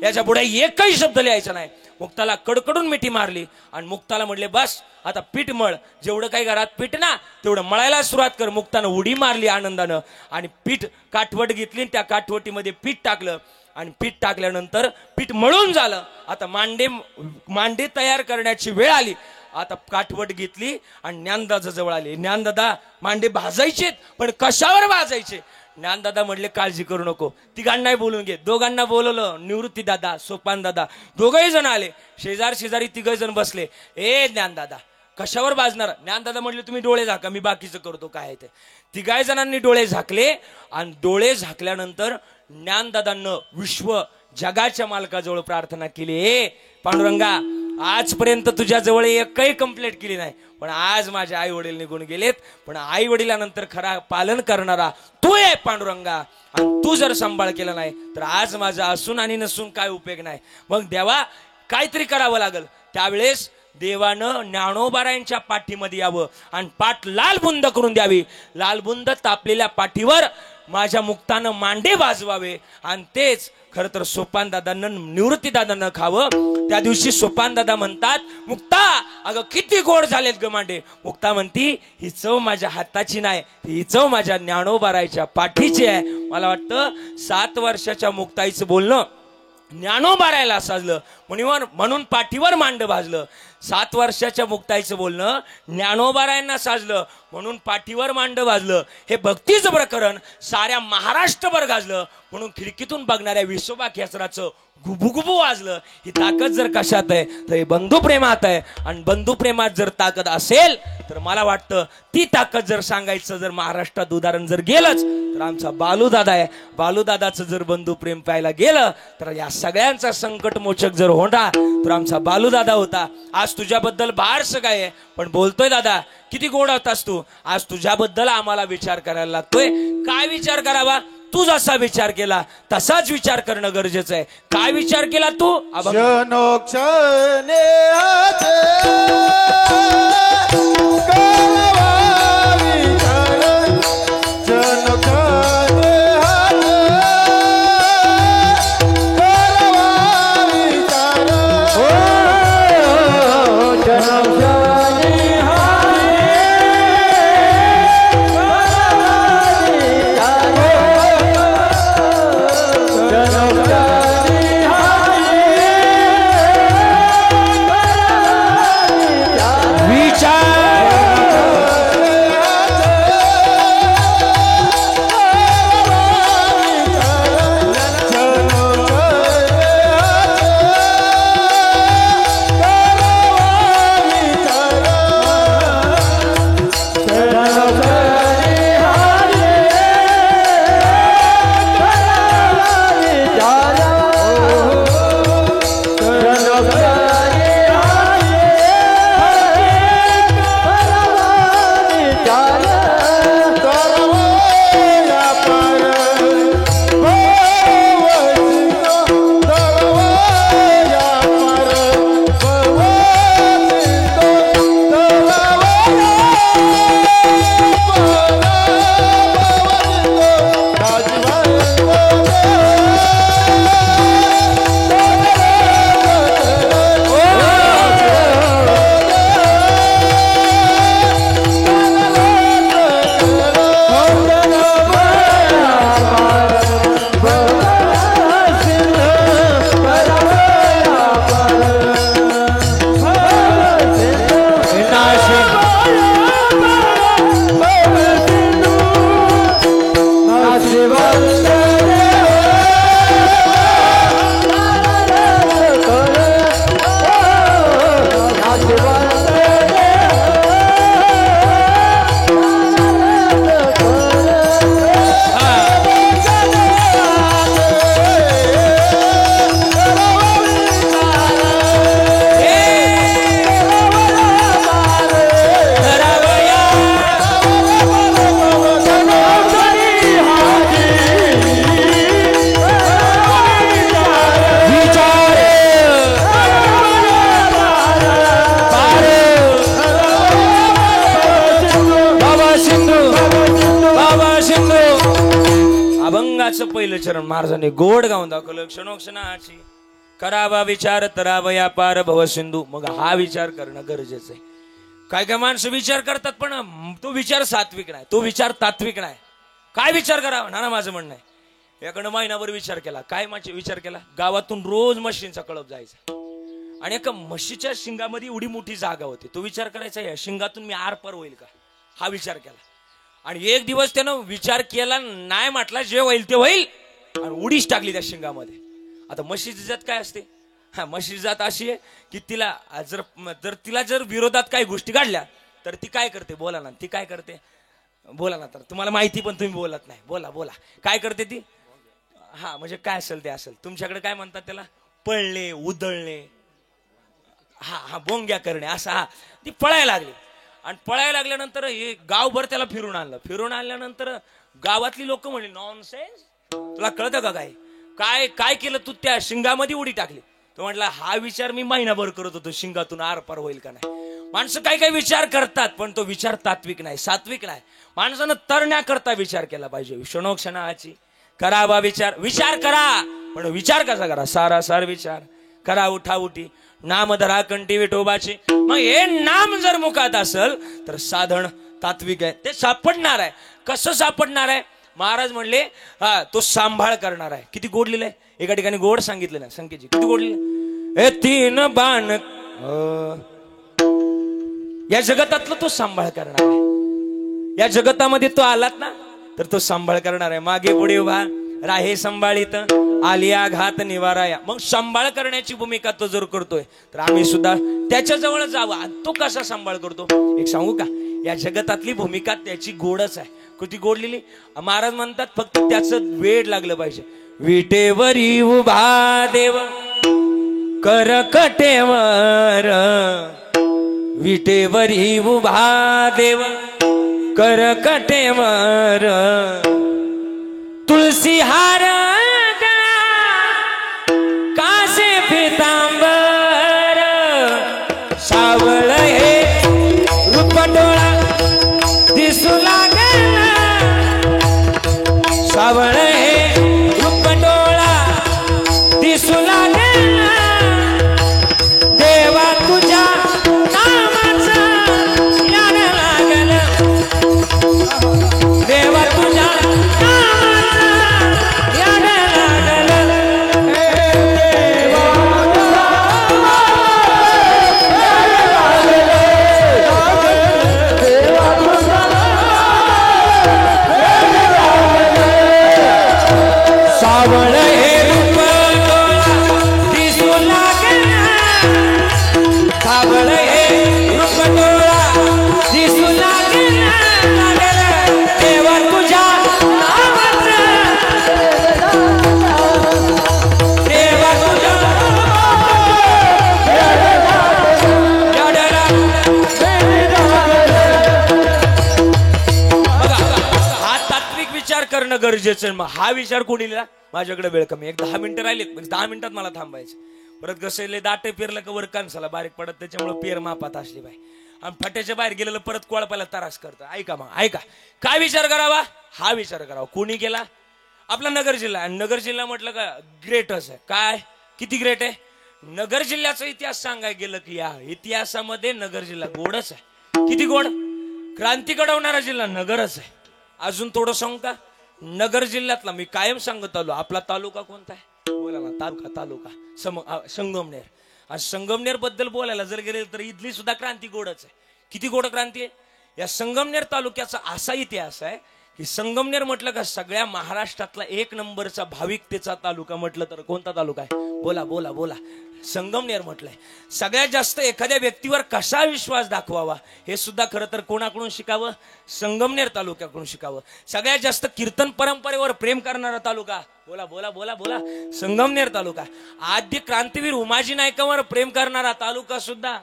A: याच्या पुढे एकही शब्द लिहायचा नाही. मुक्ताला कडकडून मिठी मारली आणि मुक्ताला म्हटले बस आता पीठ मळ, जेवढं काही घरात पीठ ना तेवढं मळायला सुरुवात कर. मुक्तानं उडी मारली आनंदानं आणि पीठ काठवट घेतली, त्या काठवटीमध्ये पीठ टाकलं आणि पीठ टाकल्यानंतर पीठ मळून झालं. आता मांडे तयार करण्याची वेळ आली. आता काठवट घेतली आणि ज्ञानदादा जवळ आली. ज्ञानदादा मांडे भाजायचेत, पण कशावर भाजायचे? ज्ञानदादा म्हटले काळजी करू नको, तिघांनाही बोलून घे. दोघांना बोलवलं, निवृत्ती दादा, सोपान दादा, दोघही जण आले. शेजारी तिघही जण बसले. ए ज्ञानदादा कशावर भाजणार? ज्ञानदादा म्हटले तुम्ही डोळे झाका, मी बाकीचं करतो काय आहे ते. तिघाही जणांनी डोळे झाकले आणि डोळे झाकल्यानंतर ज्ञानदादांना विश्व जगाच्या मालकाजवळ प्रार्थना केली. ए पांडुरंगा, आजपर्यंत तुझ्या जवळ एकही कंप्लेंट केली नाही, पण आज माझे आई वडील निघून गेलेत, पण आई वडिलांनंतर खरा पालन करणारा तू आहे पांडुरंगा, आणि तू जर सांभाळ केला नाही तर आज माझा असून आणि नसून काय उपयोग नाही. मग देवा काहीतरी करावं लागल. त्यावेळेस देवानं ज्ञानोबारायांच्या पाठीमध्ये यावं आणि पाठ लाल बुंद करून द्यावी. लाल बुंद तापलेल्या पाठीवर माझ्या मुक्तानं मांडे वाजवावे आणि तेच खरं तर सोपान दादांना, निवृत्ती दादांना खावं. त्या दिवशी सोपान दादा म्हणतात, मुक्ता अगं किती गोड झालेत ग मांडे. मुक्ता म्हणती ही चव माझ्या हाताची नाही, ही चव माझ्या ज्ञानोबारायच्या पाठीची आहे. मला वाटतं 7 वर्षाच्या मुक्ताईचं बोलणं ज्ञानोबारायला साजलं म्हणून पाठीवर मांड भाजलं. 7 वर्षाच्या मुक्ताईचं बोलणं ज्ञानोबारायांना साजलं म्हणून पाठीवर मांड भाजलं. हे भक्तीचं प्रकरण साऱ्या महाराष्ट्रभर गाजलं म्हणून खिडकीतून बघणाऱ्या विश्वबा खेसराचं गुबुगुबू वाजलं. ही ताकद जर कशात आहे तर हे बंधुप्रेमात आहे, आणि बंधुप्रेमात जर ताकद असेल तर मला वाटतं ती ताकद जर सांगायचं जर महाराष्ट्रात उदाहरण जर गेलंच तर आमचा बालूदादा आहे. बालूदादाचं जर बंधुप्रेम पाहायला गेलं तर या सगळ्यांचा संकट मोचक जर होता तर आमचा बालूदादा होता. आज तुझ्याबद्दल बारसं काय आहे, पण बोलतोय दादा किती गोड होतास तू. आज तुझ्याबद्दल आम्हाला विचार करायला लागतोय. काय विचार करावा? तू जसा विचार केला तसाच विचार करणं गरजेचं आहे. काय विचार केला तू? पहिलं चरण महाराजांनी गोड गाऊन दाखवलं. क्षणोक्षणाची करावा विचार तरावा या पार भव सिंधू. मग हा विचार करणं गरजेचं आहे. काय काय माणसं विचार करतात पण तो विचार सात्विक नाही, तो विचार तात्विक नाही. काय विचार करावा ना माझं म्हणणं आहे. याकडं महिनाभर विचार केला. काय विचार केला, गावातून रोज म्हशींचा कळप जायचा आणि एका म्हशीच्या शिंगामध्ये एवढी मोठी जागा होती. तो विचार करायचा या शिंगातून मी आर पार होईल का, हा विचार केला. आणि एक दिवस त्यानं विचार केला नाही, म्हटला जे होईल ते होईल आणि उडीच टाकली त्या शिंगामध्ये. आता म्हशीची जात काय असते, हा म्हशीची जात अशी आहे की तिला जर विरोधात काही गोष्टी काढल्या तर ती काय करते, बोला ना, ती काय करते बोला ना. तर तुम्हाला माहिती पण तुम्ही बोलत नाही, बोला बोला. काय करते ती, हा म्हणजे काय असेल ते असेल. तुमच्याकडे काय म्हणतात त्याला, पळणे, उधळणे, हा बोंग्या करणे, असा. हा ती पळायला लागली आणि पळायला लागल्यानंतर हे गावभर त्याला फिरून आणलं. फिरून आणल्यानंतर गावातली लोक म्हणली नॉनसेन्स, तुला कळतं का काय काय काय केलं तू, त्या शिंगामध्ये उडी टाकली. तो म्हटला हा विचार मी महिनाभर करत होतो, शिंगातून आर पार होईल का नाही. माणसं काय काय विचार करतात पण तो विचार तात्विक नाही, सात्विक नाही. माणसानं तरण्याकरता विचार केला पाहिजे. क्षणोक्षणाची करावा विचार. विचार करा पण विचार कसा करा, सारासार विचार करा. उठाउठी नाम धरा कंठी विठोबाची. मग हे नाम जर मुखात असेल तर साधन तात्विक आहे, ते सापडणार आहे. कसं सापडणार आहे, महाराज म्हणले हा तो सांभाळ करणार आहे. किती गोड लिहिलंय, एका ठिकाणी गोड सांगितलं ना संकेतजी, किती गोड लिहिलंय. हे तीन बाण या जगतातलं तो सांभाळ करणार आहे. या जगतामध्ये तो आलात ना तर तो सांभाळ करणार आहे. मागे पुढे उभा राहे संभाळीत आलिया घात निवाराया. मग सांभाळ करण्याची भूमिका तो जर करतोय तर आम्ही सुद्धा त्याच्या जवळ जावं. तो कसा सांभाळ करतो एक सांगू का, या जगतातली भूमिका त्याची गोडच आहे. किती गोड लिहिली. महाराज म्हणतात फक्त त्याचं वेळ लागलं पाहिजे. विटेवरी उभा देव करकटेवर, विटेवरी उभा देव करकटेवर, तुळसी हार कासे पितांबर, सावळ हे रूप डोळा दिसू लागला, सावळ हे रूप डोळा दिसू लागला, देवा तुझ्या नामाचा याड लागल, देवा तुझ्या गरजेचं. मग हा विचार कोणी लिहिला, माझ्याकडे वेळ कमी, एक 10 मिनिटं राहिलेत, म्हणजे 10 मिनिटात मला थांबायचं. परत कसं दाटे पेरलं का वर कांसाला बारीक पडत, त्याच्यामुळे पेर मापात असली बाई. आणि फाट्याच्या बाहेर गेलेलं परत कोळपायला त्रास करतं. ऐका मग ऐका, काय विचार करावा, हा विचार करावा. कोणी केला, आपला नगर जिल्हा. आणि नगर जिल्हा म्हटलं का ग्रेटच आहे. काय किती ग्रेट आहे. नगर जिल्ह्याचा इतिहास सांगायला गेलं की या इतिहासामध्ये नगर जिल्हा गोडच आहे. किती गोड, क्रांती घडवणारा जिल्हा नगरच आहे. अजून थोडं सांगू का, नगर जिल्ह्यातला मी कायम सांगत आलो, आपला तालुका कोणता आहे, बोला ना. तालुका संगमनेर. आज संगमनेर बद्दल बोलायला जर गेले तर इथली सुद्धा क्रांती गोडच आहे. किती गोड क्रांती आहे. या संगमनेर तालुक्याचा असा इतिहास आहे की संगमनेर म्हटलं का सगळ्या महाराष्ट्रातला 1 नंबरचा भाविकतेचा तालुका म्हटलं तर कोणता तालुका आहे, बोला बोला बोला. संगमनेर म्हटलंय. सगळ्यात जास्त एखाद्या व्यक्तीवर कसा विश्वास दाखवावा हे सुद्धा खरं तर कोणाकडून शिकावं, संगमनेर तालुक्याकडून शिकावं. सगळ्यात जास्त कीर्तन परंपरेवर प्रेम करणारा तालुका, बोला बोला बोला बोला, संगमनेर तालुका. आद्य क्रांतीवीर उमाजी नायकावर प्रेम करणारा तालुका सुद्धा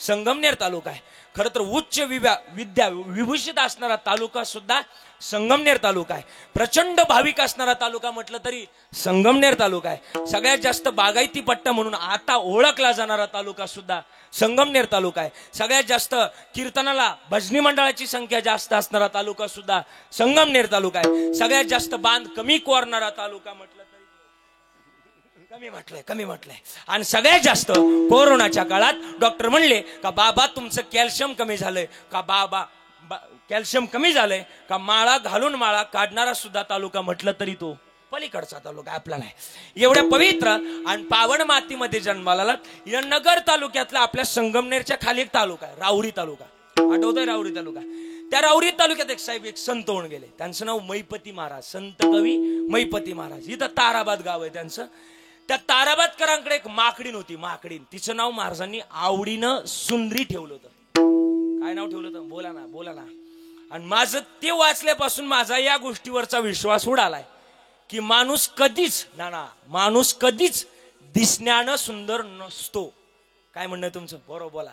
A: संगमनेर तालुका आहे. खरं तर उच्च विद्या विभूषित असणारा तालुका सुद्धा संगमनेर तालुका आहे. प्रचंड भाविक असणारा तालुका म्हटलं तरी संगमनेर तालुका आहे. सगळ्यात जास्त बागायती पट्टा म्हणून आता ओळखला जाणारा तालुका सुद्धा संगमनेर तालुका आहे. सगळ्यात जास्त कीर्तनाला भजनी मंडळाची संख्या जास्त असणारा तालुका सुद्धा संगमनेर तालुका आहे. सगळ्यात जास्त बांध कमी कोरणारा तालुका म्हटलं कमी म्हटलंय. आणि सगळ्यात जास्त कोरोनाच्या काळात डॉक्टर म्हणले का बाबा तुमचं कॅल्शियम कमी झालंय का, बाबा कॅल्शियम कमी झालंय का, माळा घालून माळा काढणारा सुद्धा तालुका म्हटलं तरी तो पलीकडचा तालुका आपला नाही. एवढ्या पवित्र आणि पावन मातीमध्ये जन्माला या नगर तालुक्यातला आपल्या संगमनेरच्या खाली एक तालुका आहे, राऊरी तालुका. आठवतोय राऊरी तालुका? त्या राऊरी तालुक्यात एक साहेब एक संत होऊन गेले. त्यांचं नाव मैपती महाराज, संत कवी मैपती महाराज. इथं ताराबाद गाव आहे त्यांचं. त्या ताराबादकरांकडे एक माकडीन होती, माकडीन. तिचं नाव महाराजांनी आवडीनं सुंदरी ठेवलं होतं. काय नाव ठेवलं होतं? बोला ना. आणि माझं ते वाचल्यापासून माझा या गोष्टीवरचा विश्वास उडालाय की माणूस कधीच दिसण्यानं सुंदर नसतो. काय म्हणणं तुमचं? बरोबर बोला.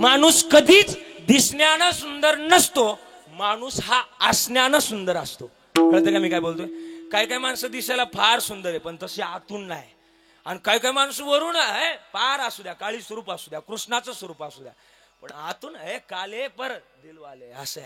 A: माणूस कधीच दिसण्यानं सुंदर नसतो, माणूस हा असण्यानं सुंदर असतो. कळतं का मी काय बोलतोय? काय काय माणसं दिसायला फार सुंदर आहे पण तशी आतून नाही. आणि काय काय माणसं वरून आहे पार असू द्या, काळी स्वरूप असू द्या, कृष्णाचं स्वरूप असू द्या, पण आतून आहे काले पर दिलवाले असं.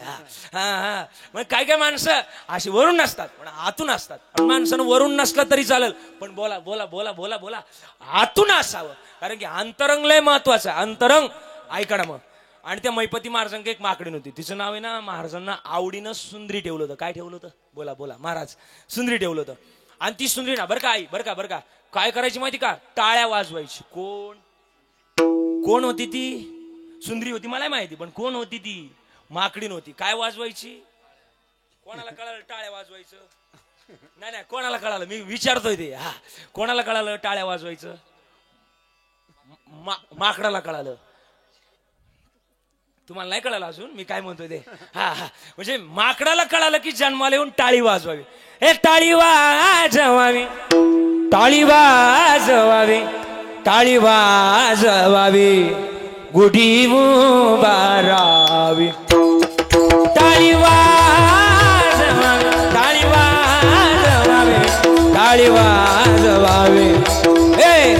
A: हा मग काय काय माणसं अशी वरून नसतात पण आतून असतात. माणसानं वरून नसलं तरी चालेल पण बोला आतून असावं. कारण की अंतरंग लय महत्वाचं आहे. अंतरंग ऐका ना मग. आणि त्या मैपती महाराजांकडे एक माकडीन होती. तिचं नाव आहे ना, महाराजांना आवडीनं सुंदरी ठेवलं होतं. काय ठेवलं होतं? बोला महाराज. सुंदरी ठेवलं होतं. आणि ती सुंदरी ना बरं का आई, बरं का काय करायची माहिती का? टाळ्या वाजवायची. कोण होती ती? सुंदरी होती मला माहिती, पण कोण होती ती? माकडीन होती. काय वाजवायची? कोणाला कळालं टाळ्या वाजवायचं? नाही कोणाला कळालं? मी विचारतोय ते. हा, कोणाला कळालं टाळ्या वाजवायचं? माकडाला कळालं. तुम्हाला नाही कळालं अजून मी काय म्हणतोय ते? हा म्हणजे माकडाला कळालं की जन्माला येऊन टाळी वाजवावी. हे टाळी वाजवावी, टाळी वाजवावी, टाळी वाजवावी, गुढी उभारावी. टाळी वाजवावी, टाळी वाजवावी, टाळी वाजवावी, हे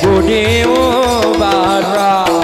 A: गुढी उभारावी.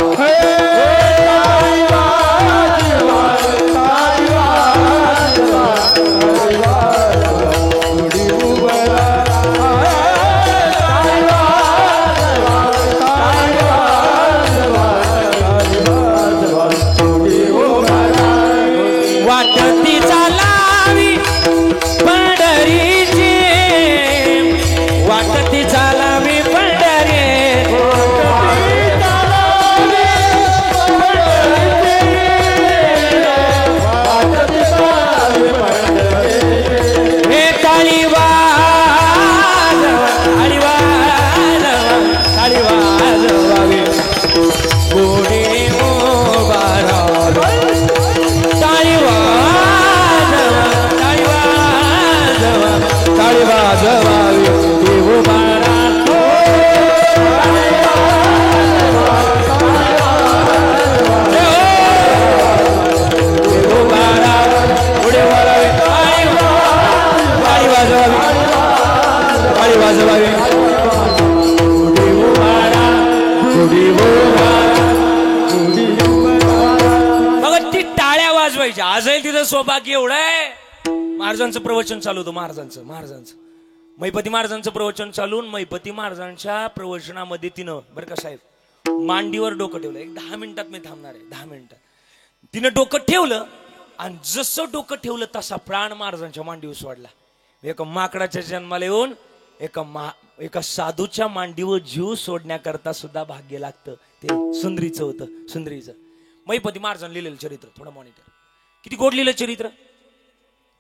A: आजही तिथं सौभाग्य एवढं आहे. महाराजांचं प्रवचन चालू होतं. महाराजांचं मैपती महाराजांचं प्रवचन चालून मैपती महाराजांच्या प्रवचनामध्ये तिनं बरं का साहेब मांडीवर डोकं ठेवलं. एक 10 मिनिटात मी थांबणार आहे. 10 मिनिटात तिनं डोकं ठेवलं आणि जसं डोकं ठेवलं तसा प्राण महाराजांच्या मांडीवर सोडला. एका माकडाच्या जन्माला येऊन एका साधूच्या मांडीवर जीव सोडण्याकरता सुद्धा भाग्य लागतं. ते सुंदरीचं होतं. सुंदरीचं मैपती महाराजांनी लिहिलेलं चरित्र थोडं मॉनिटर. किती गोड लिहिलं चरित्र.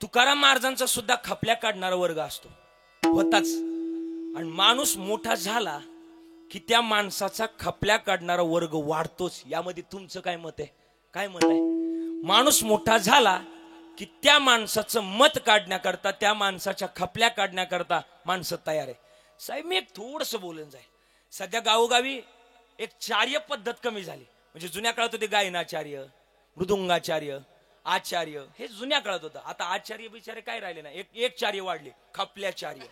A: तुकाराम महाराजांचा सुद्धा खपल्या काढणारा वर्ग असतो होताच. आणि माणूस मोठा झाला की त्या माणसाचा खपल्या काढणारा वर्ग वाढतोच. यामध्ये तुमचं काय मत आहे? काय मत आहे? माणूस मोठा झाला की त्या माणसाचं मत काढण्याकरता, त्या माणसाच्या खपल्या काढण्याकरता माणसं तयार आहे. साहेब मी एक थोडस बोलून जाईल. सध्या गावोगावी एक चार्य पद्धत कमी झाली. म्हणजे जुन्या काळात होते गायनाचार्य, मृदुंगाचार्य, आचार्य, हे जुन्या काळात होतं. आता आचार्य बिचार्य काय राहिले ना, एक चार्य वाढले, खपल्याचार्य.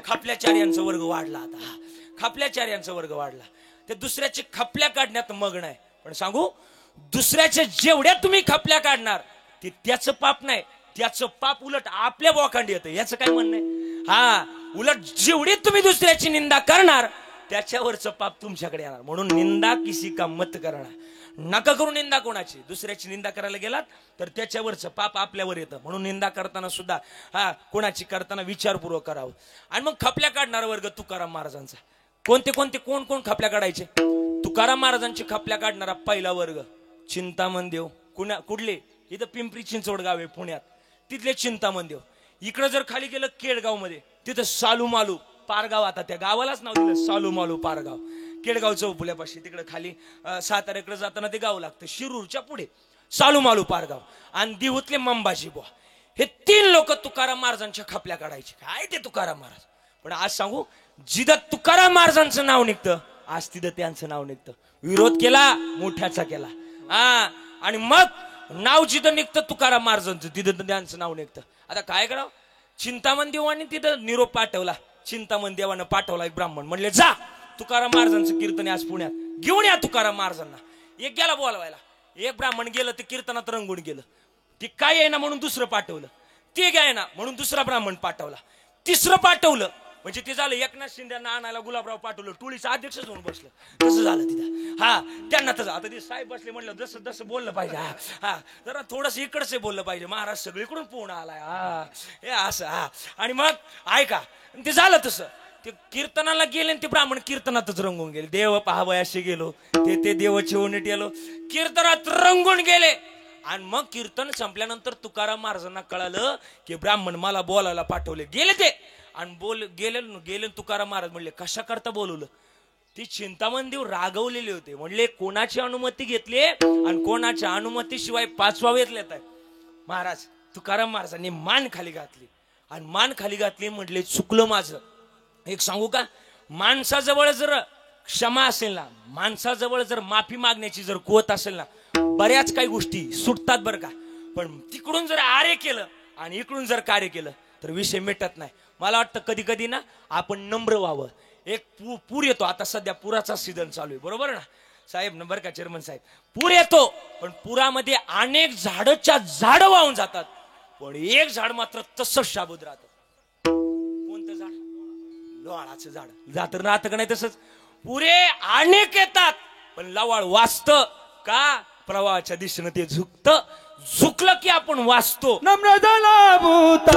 A: खपल्याचार्यांचा वर्ग वाढला. आता खपल्याचार्यांचा वर्ग वाढला. ते दुसऱ्याचे खपल्या काढण्यात मग्न आहे. पण सांगू, दुसऱ्याच्या जेवढ्या तुम्ही खपल्या काढणार ते त्याचं पाप नाही, त्याचं पाप उलट आपल्या बोकांडी येतं. याचं काय म्हणणं आहे? हा, उलट जेवढी तुम्ही दुसऱ्याची निंदा करणार त्याच्यावरचं पाप तुमच्याकडे येणार. म्हणून निंदा किसी का मत करणार, नका करू निंदा कोणाची. दुसऱ्याची निंदा करायला गेलात तर त्याच्यावरचं पाप आपल्यावर येतं. म्हणून निंदा करताना सुद्धा कोणाची करताना विचारपूर्वक करावं. आणि मग खपल्या काढणारा वर्ग तुकाराम महाराजांचा. कोण कोण खपल्या काढायचे? तुकाराम महाराजांची खपल्या काढणारा पहिला वर्ग चिंतामण देव. कुठले? इथं पिंपरी चिंचवड गाव आहे पुण्यात, तिथले चिंतामण देव. इकडं जर खाली गेलं केडगाव मध्ये, तिथं सालूमालू पारगाव. आता त्या गावालाच नाव दिलं सालूमालू पारगाव. केडगाव चौफुल्यापाशी तिकडे खाली साताऱ्याकडे जाताना ते गाव लागतं. शिरूरच्या पुढे सालूमालू पारगाव. आणि दिवतले मंबाजी बुवा. हे 3 लोक तुकाराम महाराजांच्या खपल्या काढायचे. काय ते तुकाराम महाराज. पण आज सांगू, जिथं तुकाराम महाराजांचं नाव निघतं आज तिथं त्यांचं नाव निघतं. विरोध केला, मोठ्याचा केला. आणि मग नाव जिथं निघतं तुकाराम महाराजांचं तिथं त्यांचं नाव निघतं. आता काय करावं? चिंतामण देवाने तिथं निरोप पाठवला. चिंतामण देवानं पाठवला एक ब्राह्मण, म्हणले जा तुकाराम महाराजांचं कीर्तन आज पुण्यात, घेऊन या तुकाराम महाराजांना. एक गेला बोलवायला, एक ब्राह्मण गेलं, ते कीर्तनात रंगून गेलं. ते काय आहे ना म्हणून दुसरं पाठवलं, ते काय ना म्हणून दुसरा ब्राह्मण पाठवला, तिसरं पाठवलं. म्हणजे ते झालं एकनाथ शिंदेना आणायला गुलाबराव पाठवलं, टोळीचं अध्यक्ष होऊन बसलं. तसं झालं तिथं. त्यांना तसं. आता ते साहेब बसले, म्हणलं जसं जसं बोललं पाहिजे. जरा थोडंसं इकडच बोललं पाहिजे. महाराज सगळीकडून पूर्ण आलाय. हे असं. आणि मग ऐका, ते झालं तसं. ते कीर्तनाला गेले, ते ब्राह्मण कीर्तनातच रंगून गेले. देव पाहावयाशी गेलो, ते देवाची ओनीत गेलो, कीर्तनात रंगून गेले. आणि मग कीर्तन संपल्यानंतर तुकाराम महाराजांना कळालं की ब्राह्मण मला बोलायला पाठवले. गेले ते आणि गेले. तुकाराम महाराज म्हणले कशा करता बोलवलं? ती चिंतामण देव रागवलेले होते. म्हणले कोणाची अनुमती घेतली आणि कोणाच्या अनुमतीशिवाय 5वा वेध लेताय. महाराज तुकाराम महाराजांनी मान खाली घातली. आणि मान खाली घातली, म्हटले चुकलं माझं. एक सांगू का, माणसाजवळ जर क्षमा असेल ना, माणसाजवळ जर माफी मागण्याची जर कुवत असेल ना, बऱ्याच काही गोष्टी सुटतात बरं का. पण तिकडून जर आरे केलं आणि इकडून जर कार्य केलं तर विषय मिटत नाही. मला वाटतं कधी कधी ना आपण नम्र व्हावं. एक पूर येतो, आता सध्या पुराचा सीझन चालू आहे, बरोबर ना साहेब? नंबर का चेअरमन साहेब? पूर येतो, पण पुरामध्ये अनेक झाड वाहून जातात, पण एक झाड मात्र तसंच शाबूत राहतं. कोणतं झाड? लवाळाचं झाड. जातं राहतं का नाही तसंच? पुरे अनेक येतात पण लवाळ वाचतं का? प्रवाहाच्या दिशेनं ते झुकलं की आपण वाचतो.
B: नम्र झाला भूता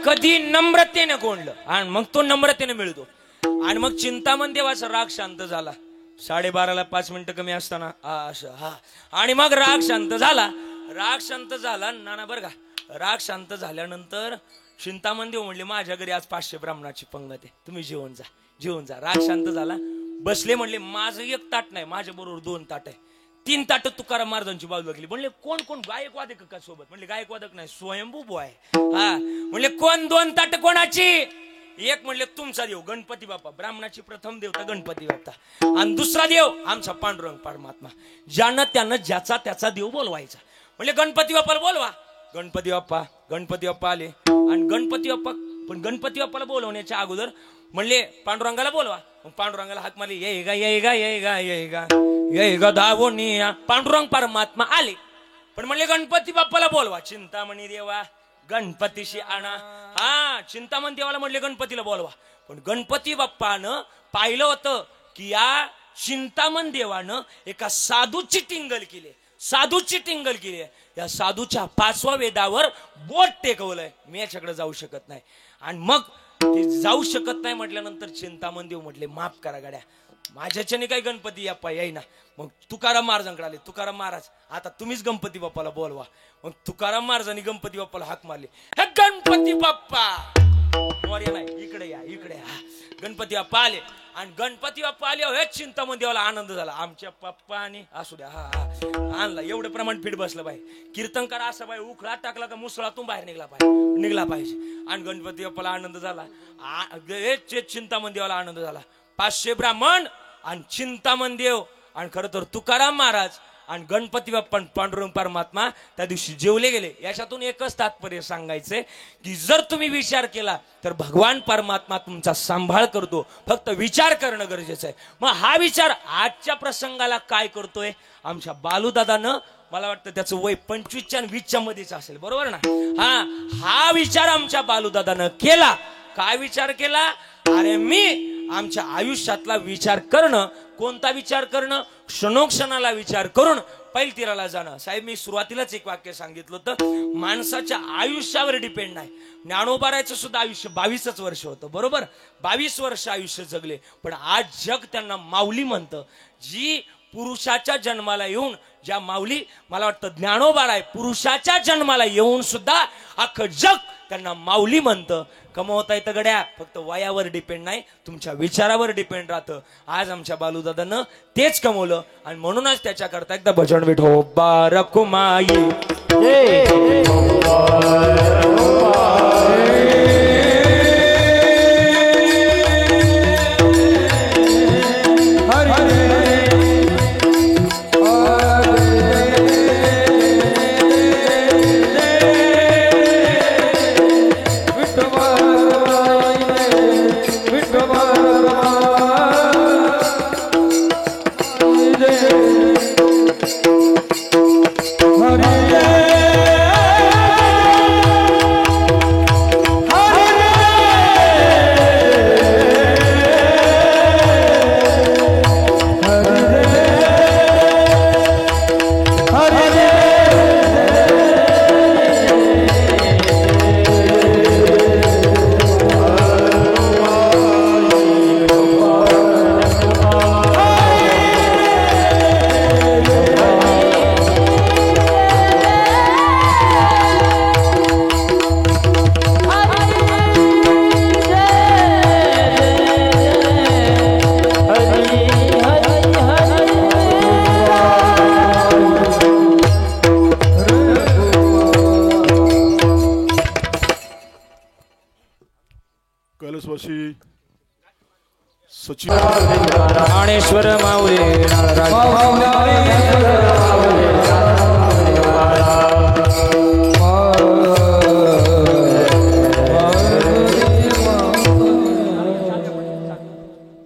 A: कधी नम्रतेने कोणलं आणि मग तो नम्रतेने मिळतो. आणि मग चिंतामण देवाचा राग शांत झाला. 12:30ला 5 मिनिटं कमी असताना आणि मग राग शांत झाला. नाना बरं का, राग शांत झाल्यानंतर चिंतामण देव म्हणले माझ्या घरी आज 500 ब्राह्मणाची पंगत आहे, तुम्ही जेवून जा. राग शांत झाला, बसले. म्हणले माझं 1 ताट नाही, माझ्या बरोबर 2 ताट आहे. 3 ताट तुकाराम महाराजांची बाजू लागली. म्हणले कोण गायकवादक का सोबत? म्हणले गायकवादक नाही, स्वयंभू आहे. म्हणले कोण? 2 ताट कोणाची? एक म्हणले तुमचा देव गणपती बाप्पा, ब्राह्मणाची प्रथम देवता गणपती बाप्पा. आणि दुसरा देव आमचा पांडुरंग परमात्मा. ज्यानं त्यानं ज्याचा त्याचा देव बोलवायचा. म्हणले गणपती बाप्पाला बोलवा. गणपती बाप्पा आले. आणि गणपती बाप्पाला बोलवण्याच्या अगोदर म्हणले पांडुरंगाला बोलवा. मग पांडुरंगाला हाक मारली, ये गा धावोनिया. पांडुरंग परमात्मा आले. पण म्हणले गणपती बाप्पाला बोलवा. चिंतामणी देवा गणपतीशी आणा. चिंतामणी देवाला म्हणले गणपतीला बोलवा. पण गणपती बाप्पानं पाहिलं होतं की या चिंतामण देवानं एका साधूची टिंगल केली. साधूची टिंगल केली आहे. या साधूच्या 5व्या वेदावर बोट टेकवलंय. मी याच्याकडे जाऊ शकत नाही. आणि मग ते जाऊ शकत नाही म्हटल्यानंतर चिंतामण देव म्हटले माफ करा गाड्या, माझ्याच्याने काही गणपती बाप्पा येईना. मग तुकाराम महाराजांकडे आले. तुकाराम महाराज आता तुम्हीच गणपती बाप्पाला बोलवा. मग तुकाराम महाराजांनी गणपती बाप्पाला हाक मारली, हे गणपती बाप्पा मोरया नाही, इकडे या इकडे या. गणपती बाप्पा आले आणि गणपती बाप्पा आले. हे चिंतामण देवाला आनंद झाला. आमच्या पप्पानी असू द्या हा हा आणला. एवढं प्रमाण फिट बसलं पाहिजे. कीर्तनकार असं पाहिजे, उखळा टाकला का मुसळातून बाहेर निघला पाहिजे. आणि गणपती बाप्पाला आनंद झाला. चिंतामण देवाला आनंद झाला. 500 ब्राह्मण आणि चिंतामण देव आणि खरं तर तुकाराम महाराज आणि गणपती बाप्पा पांडुरंग परमात्मा त्या दिवशी जेवले गेले. याच्यातून एकच तात्पर्य सांगायचंय की जर तुम्ही विचार केला तर भगवान परमात्मा तुमचा सांभाळ करतो. फक्त विचार करणं गरजेचं आहे. मग हा विचार आजच्या प्रसंगाला काय करतोय आमच्या बालूदादानं, मला वाटतं त्याचं वय 25 आणि 20 मध्येच असेल, बरोबर ना. हा विचार आमच्या बालूदादानं केला. काय विचार केला? अरे मी आमच्या आयुष्यातला विचार करणं. कोणता विचार करणं? क्षणोक्षणाला विचार करून पैलतीराला जाणं. साहेब मी सुरुवातीलाच एक वाक्य सांगितलं होतं, माणसाच्या आयुष्यावर डिपेंड नाही. ज्ञानोबारायचं सुद्धा आयुष्य 22 वर्ष होतं, बरोबर. 22 वर्ष आयुष्य जगले. पण आज जग त्यांना माऊली म्हणतं. जी पुरुषाच्या जन्माला येऊन, ज्या माऊली मला वाटतं ज्ञानोबाराय पुरुषाच्या जन्माला येऊन सुद्धा अख्खं जग त्यांना माऊली म्हणतं. कमवता येतं गड्या, फक्त वयावर डिपेंड नाही, तुमच्या विचारावर डिपेंड राहतं. आज आमच्या बालूदादानं तेच कमवलं आणि म्हणूनच त्याच्याकरता एकदा भजन विठो बारकुमाई ज्ञानेश्वर माऊली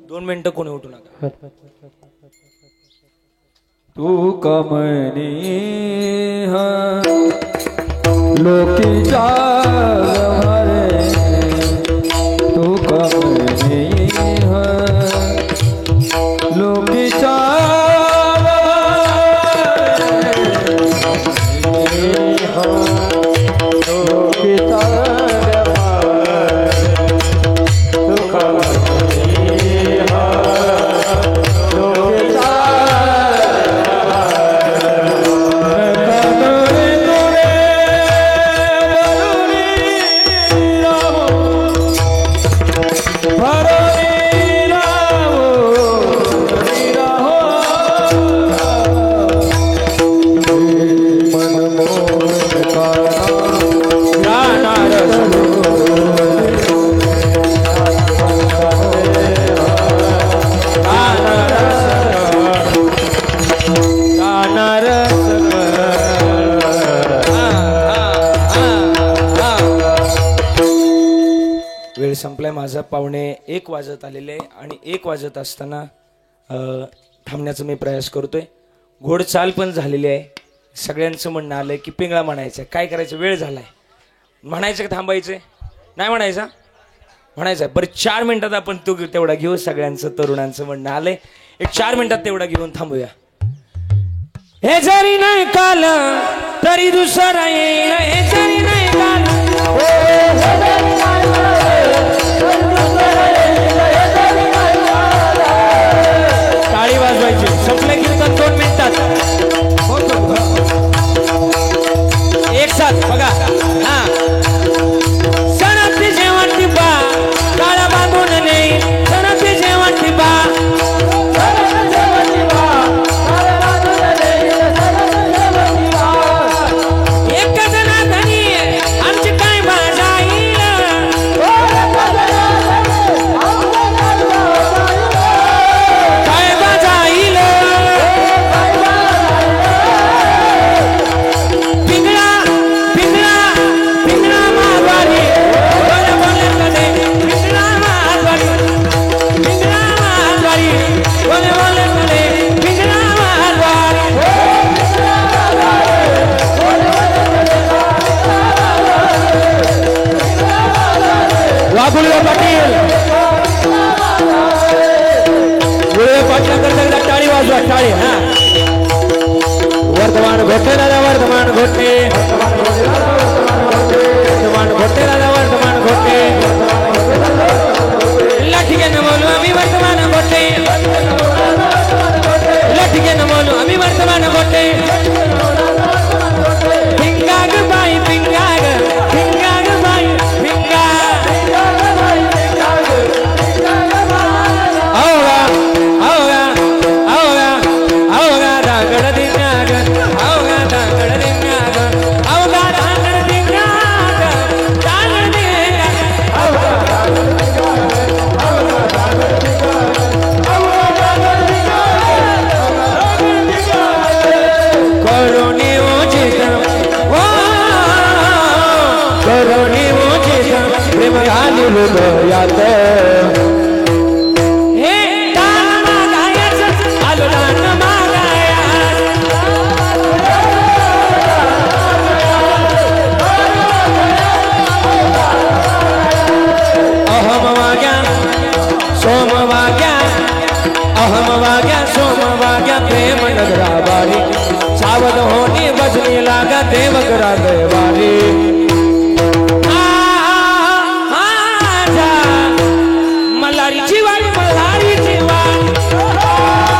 A: दोन मिनिटं कोणी उठू नका.
B: तू कमनी लोकीचा तू कमनी लोकीचा
A: संपलाय माझा. 1:15 वाजत आलेले आणि 1 वाजत असताना थांबण्याचा मी प्रयास करतोय. घोडचाल पण झालेली आहे. सगळ्यांचं म्हणणं आलंय की पिंगळा म्हणायचं. काय करायचं? वेळ झालाय. म्हणायचं का थांबायचंय? नाही म्हणायचा? म्हणायचं. बरं 4 मिनिटात आपण तो तेवढा घेऊ. सगळ्यांचं तरुणांचं म्हणणं आलंय. एक 4 मिनिटात तेवढा घेऊन थांबूया. हे जरी नाही काल तरी दुसरा येईल हे जरी नाही काल टाळी वाजवायची संपलं कीर्तन 2 मिनिटात एक साथ बघा हा सणाची जेवण टिपा काळा बांधून नाही सणाची जेवण टिपा गुळवे पाटील करता टाळी वाजवा टाळी हा वर्धमान घोटे राजा वर्धमान घोटे वर्धमान घोटे राजा वर्धमान घोटे लाठीके न बोलू आम्ही वर्धमान घोटे लाठीके न बोलू आम्ही वर्धमान घोटे भिंगाग बाई भिंगाग भिंगाग बाई भिंगा सावध होनी बजनी लागा देव करा देवारी मल्हारीची वारी मल्हारीची वारी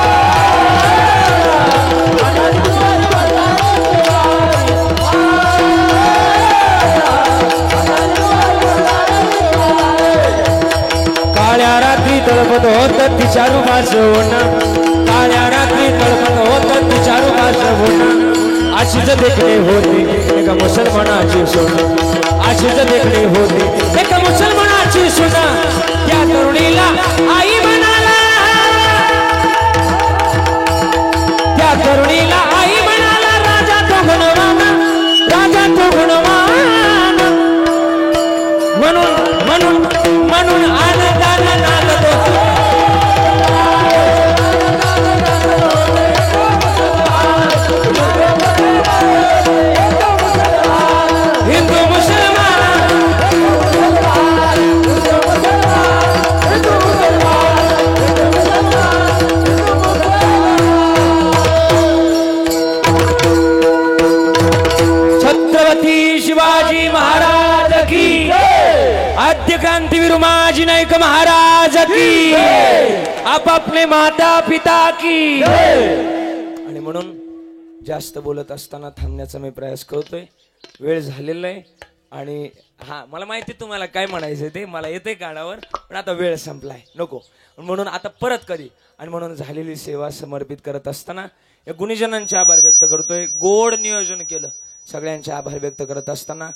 A: काळ्या रात्री तळपत होत तिच्या रुमाचं होणं काळ्या रात्री तळपत होत तिच्या रुमाचं होणं आशीच देखणे होते एका मुसलमानाची सोनं आशीच देखणे होते एका मुसलमानाची सोनं त्या तरुणीला आई म्हणाला त्या तरुणीला आई म्हणाला राजा तो गुणवान राजा तो गुणवान म्हणून म्हणून म्हणून आनंदाने नाचत होता हिंदू मुसलमान छत्रपती शिवाजी महाराज की आद्य क्रांतीवीर माजी नाईक महाराज की आपापले माता पिता की आणि म्हणून जास्त बोलत असताना थांबण्याचा मी प्रयास करतोय वेळ झालेला आहे आणि हा मला माहिती तुम्हाला काय म्हणायचं ते मला येते कानावर पण आता वेळ संपलाय नको म्हणून आता परत कधी आणि म्हणून झालेली सेवा समर्पित करत असताना या गुणीजनांचे आभार व्यक्त करतोय गोड नियोजन केलं सगळ्यांचे आभार व्यक्त करत असताना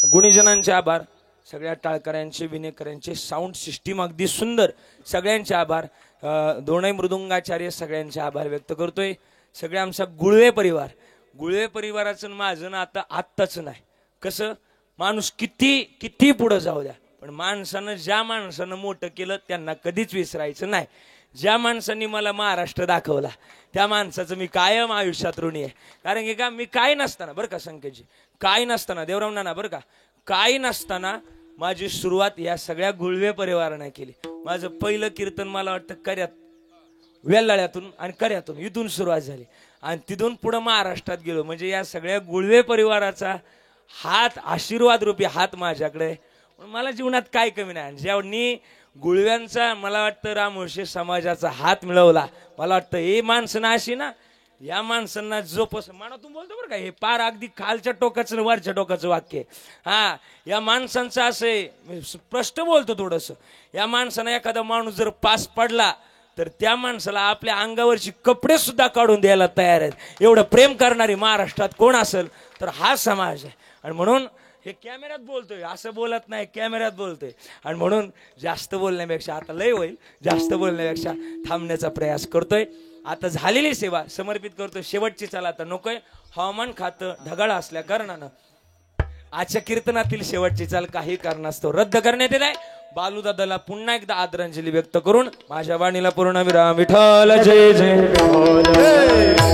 A: गुणीजनांचे आभार सगळ्या टाळकऱ्यांचे विनेकऱ्यांचे साऊंड सिस्टीम अगदी सुंदर सगळ्यांचे आभार दोनही मृदुंगाचार्य सगळ्यांचे आभार व्यक्त करतोय सगळे आमचा गुळवे परिवाराचं माझं ना आता आत्ताच नाही कसं माणूस किती पुढे जाऊ द्या पण माणसानं ज्या माणसानं मोठं केलं त्यांना कधीच विसरायचं नाही ज्या माणसांनी मला महाराष्ट्र दाखवला त्या माणसाचं मी कायम आयुष्यात ऋणी आहे कारण की का मी काय नसताना बरं का संकेतजी काय नसताना देवराव नाना बरं का काय नसताना माझी सुरुवात या सगळ्या गुळवे परिवाराने केली माझं पहिलं कीर्तन मला वाटतं कर्यात वेल्लाळ्यातून आणि कर्यातून इथून सुरुवात झाली आणि तिथून पुढं महाराष्ट्रात गेलो. म्हणजे या सगळ्या गुळवे परिवाराचा हात, आशीर्वाद रूपी हात माझ्याकडे आहे. मला जीवनात काय कमी नाही. ज्यांनी गुळव्यांचा मला वाटतं रामोशी समाजाचा हात मिळवला, मला वाटतं हे माणसं ना अशी ना, या माणसांना जोपास मनातून बोलतो बरं का, हे पार अगदी खालच्या टोकाचं वरच्या टोकाचं वाक्य. हा, या माणसांचं असे स्पष्ट बोलतो थोडंसं. या माणसानं एखादा माणूस जर पास पडला तर त्या माणसाला आपल्या अंगावरची कपडे सुद्धा काढून द्यायला तयार आहेत. एवढं प्रेम करणारी महाराष्ट्रात कोण असेल तर हा समाज आहे. आणि म्हणून हे कॅमेऱ्यात बोलतोय, असं बोलत नाही, कॅमेऱ्यात बोलतोय. आणि म्हणून जास्त बोलण्यापेक्षा, आता लय होईल, जास्त बोलण्यापेक्षा थांबण्याचा प्रयास करतोय. आता झालेली सेवा समर्पित करतोय. शेवटची चाल आता नकोय. हवामान खातं ढगाळ असल्या कारणानं आजच्या कीर्तनातील शेवटची चाल काही कारणास्तव रद्द करण्यात येत आहे. बालूदादाला पुन्हा एकदा आदरांजली व्यक्त करून माझ्या वाणीला पूर्ण विराम. विठ्ठल जय जय.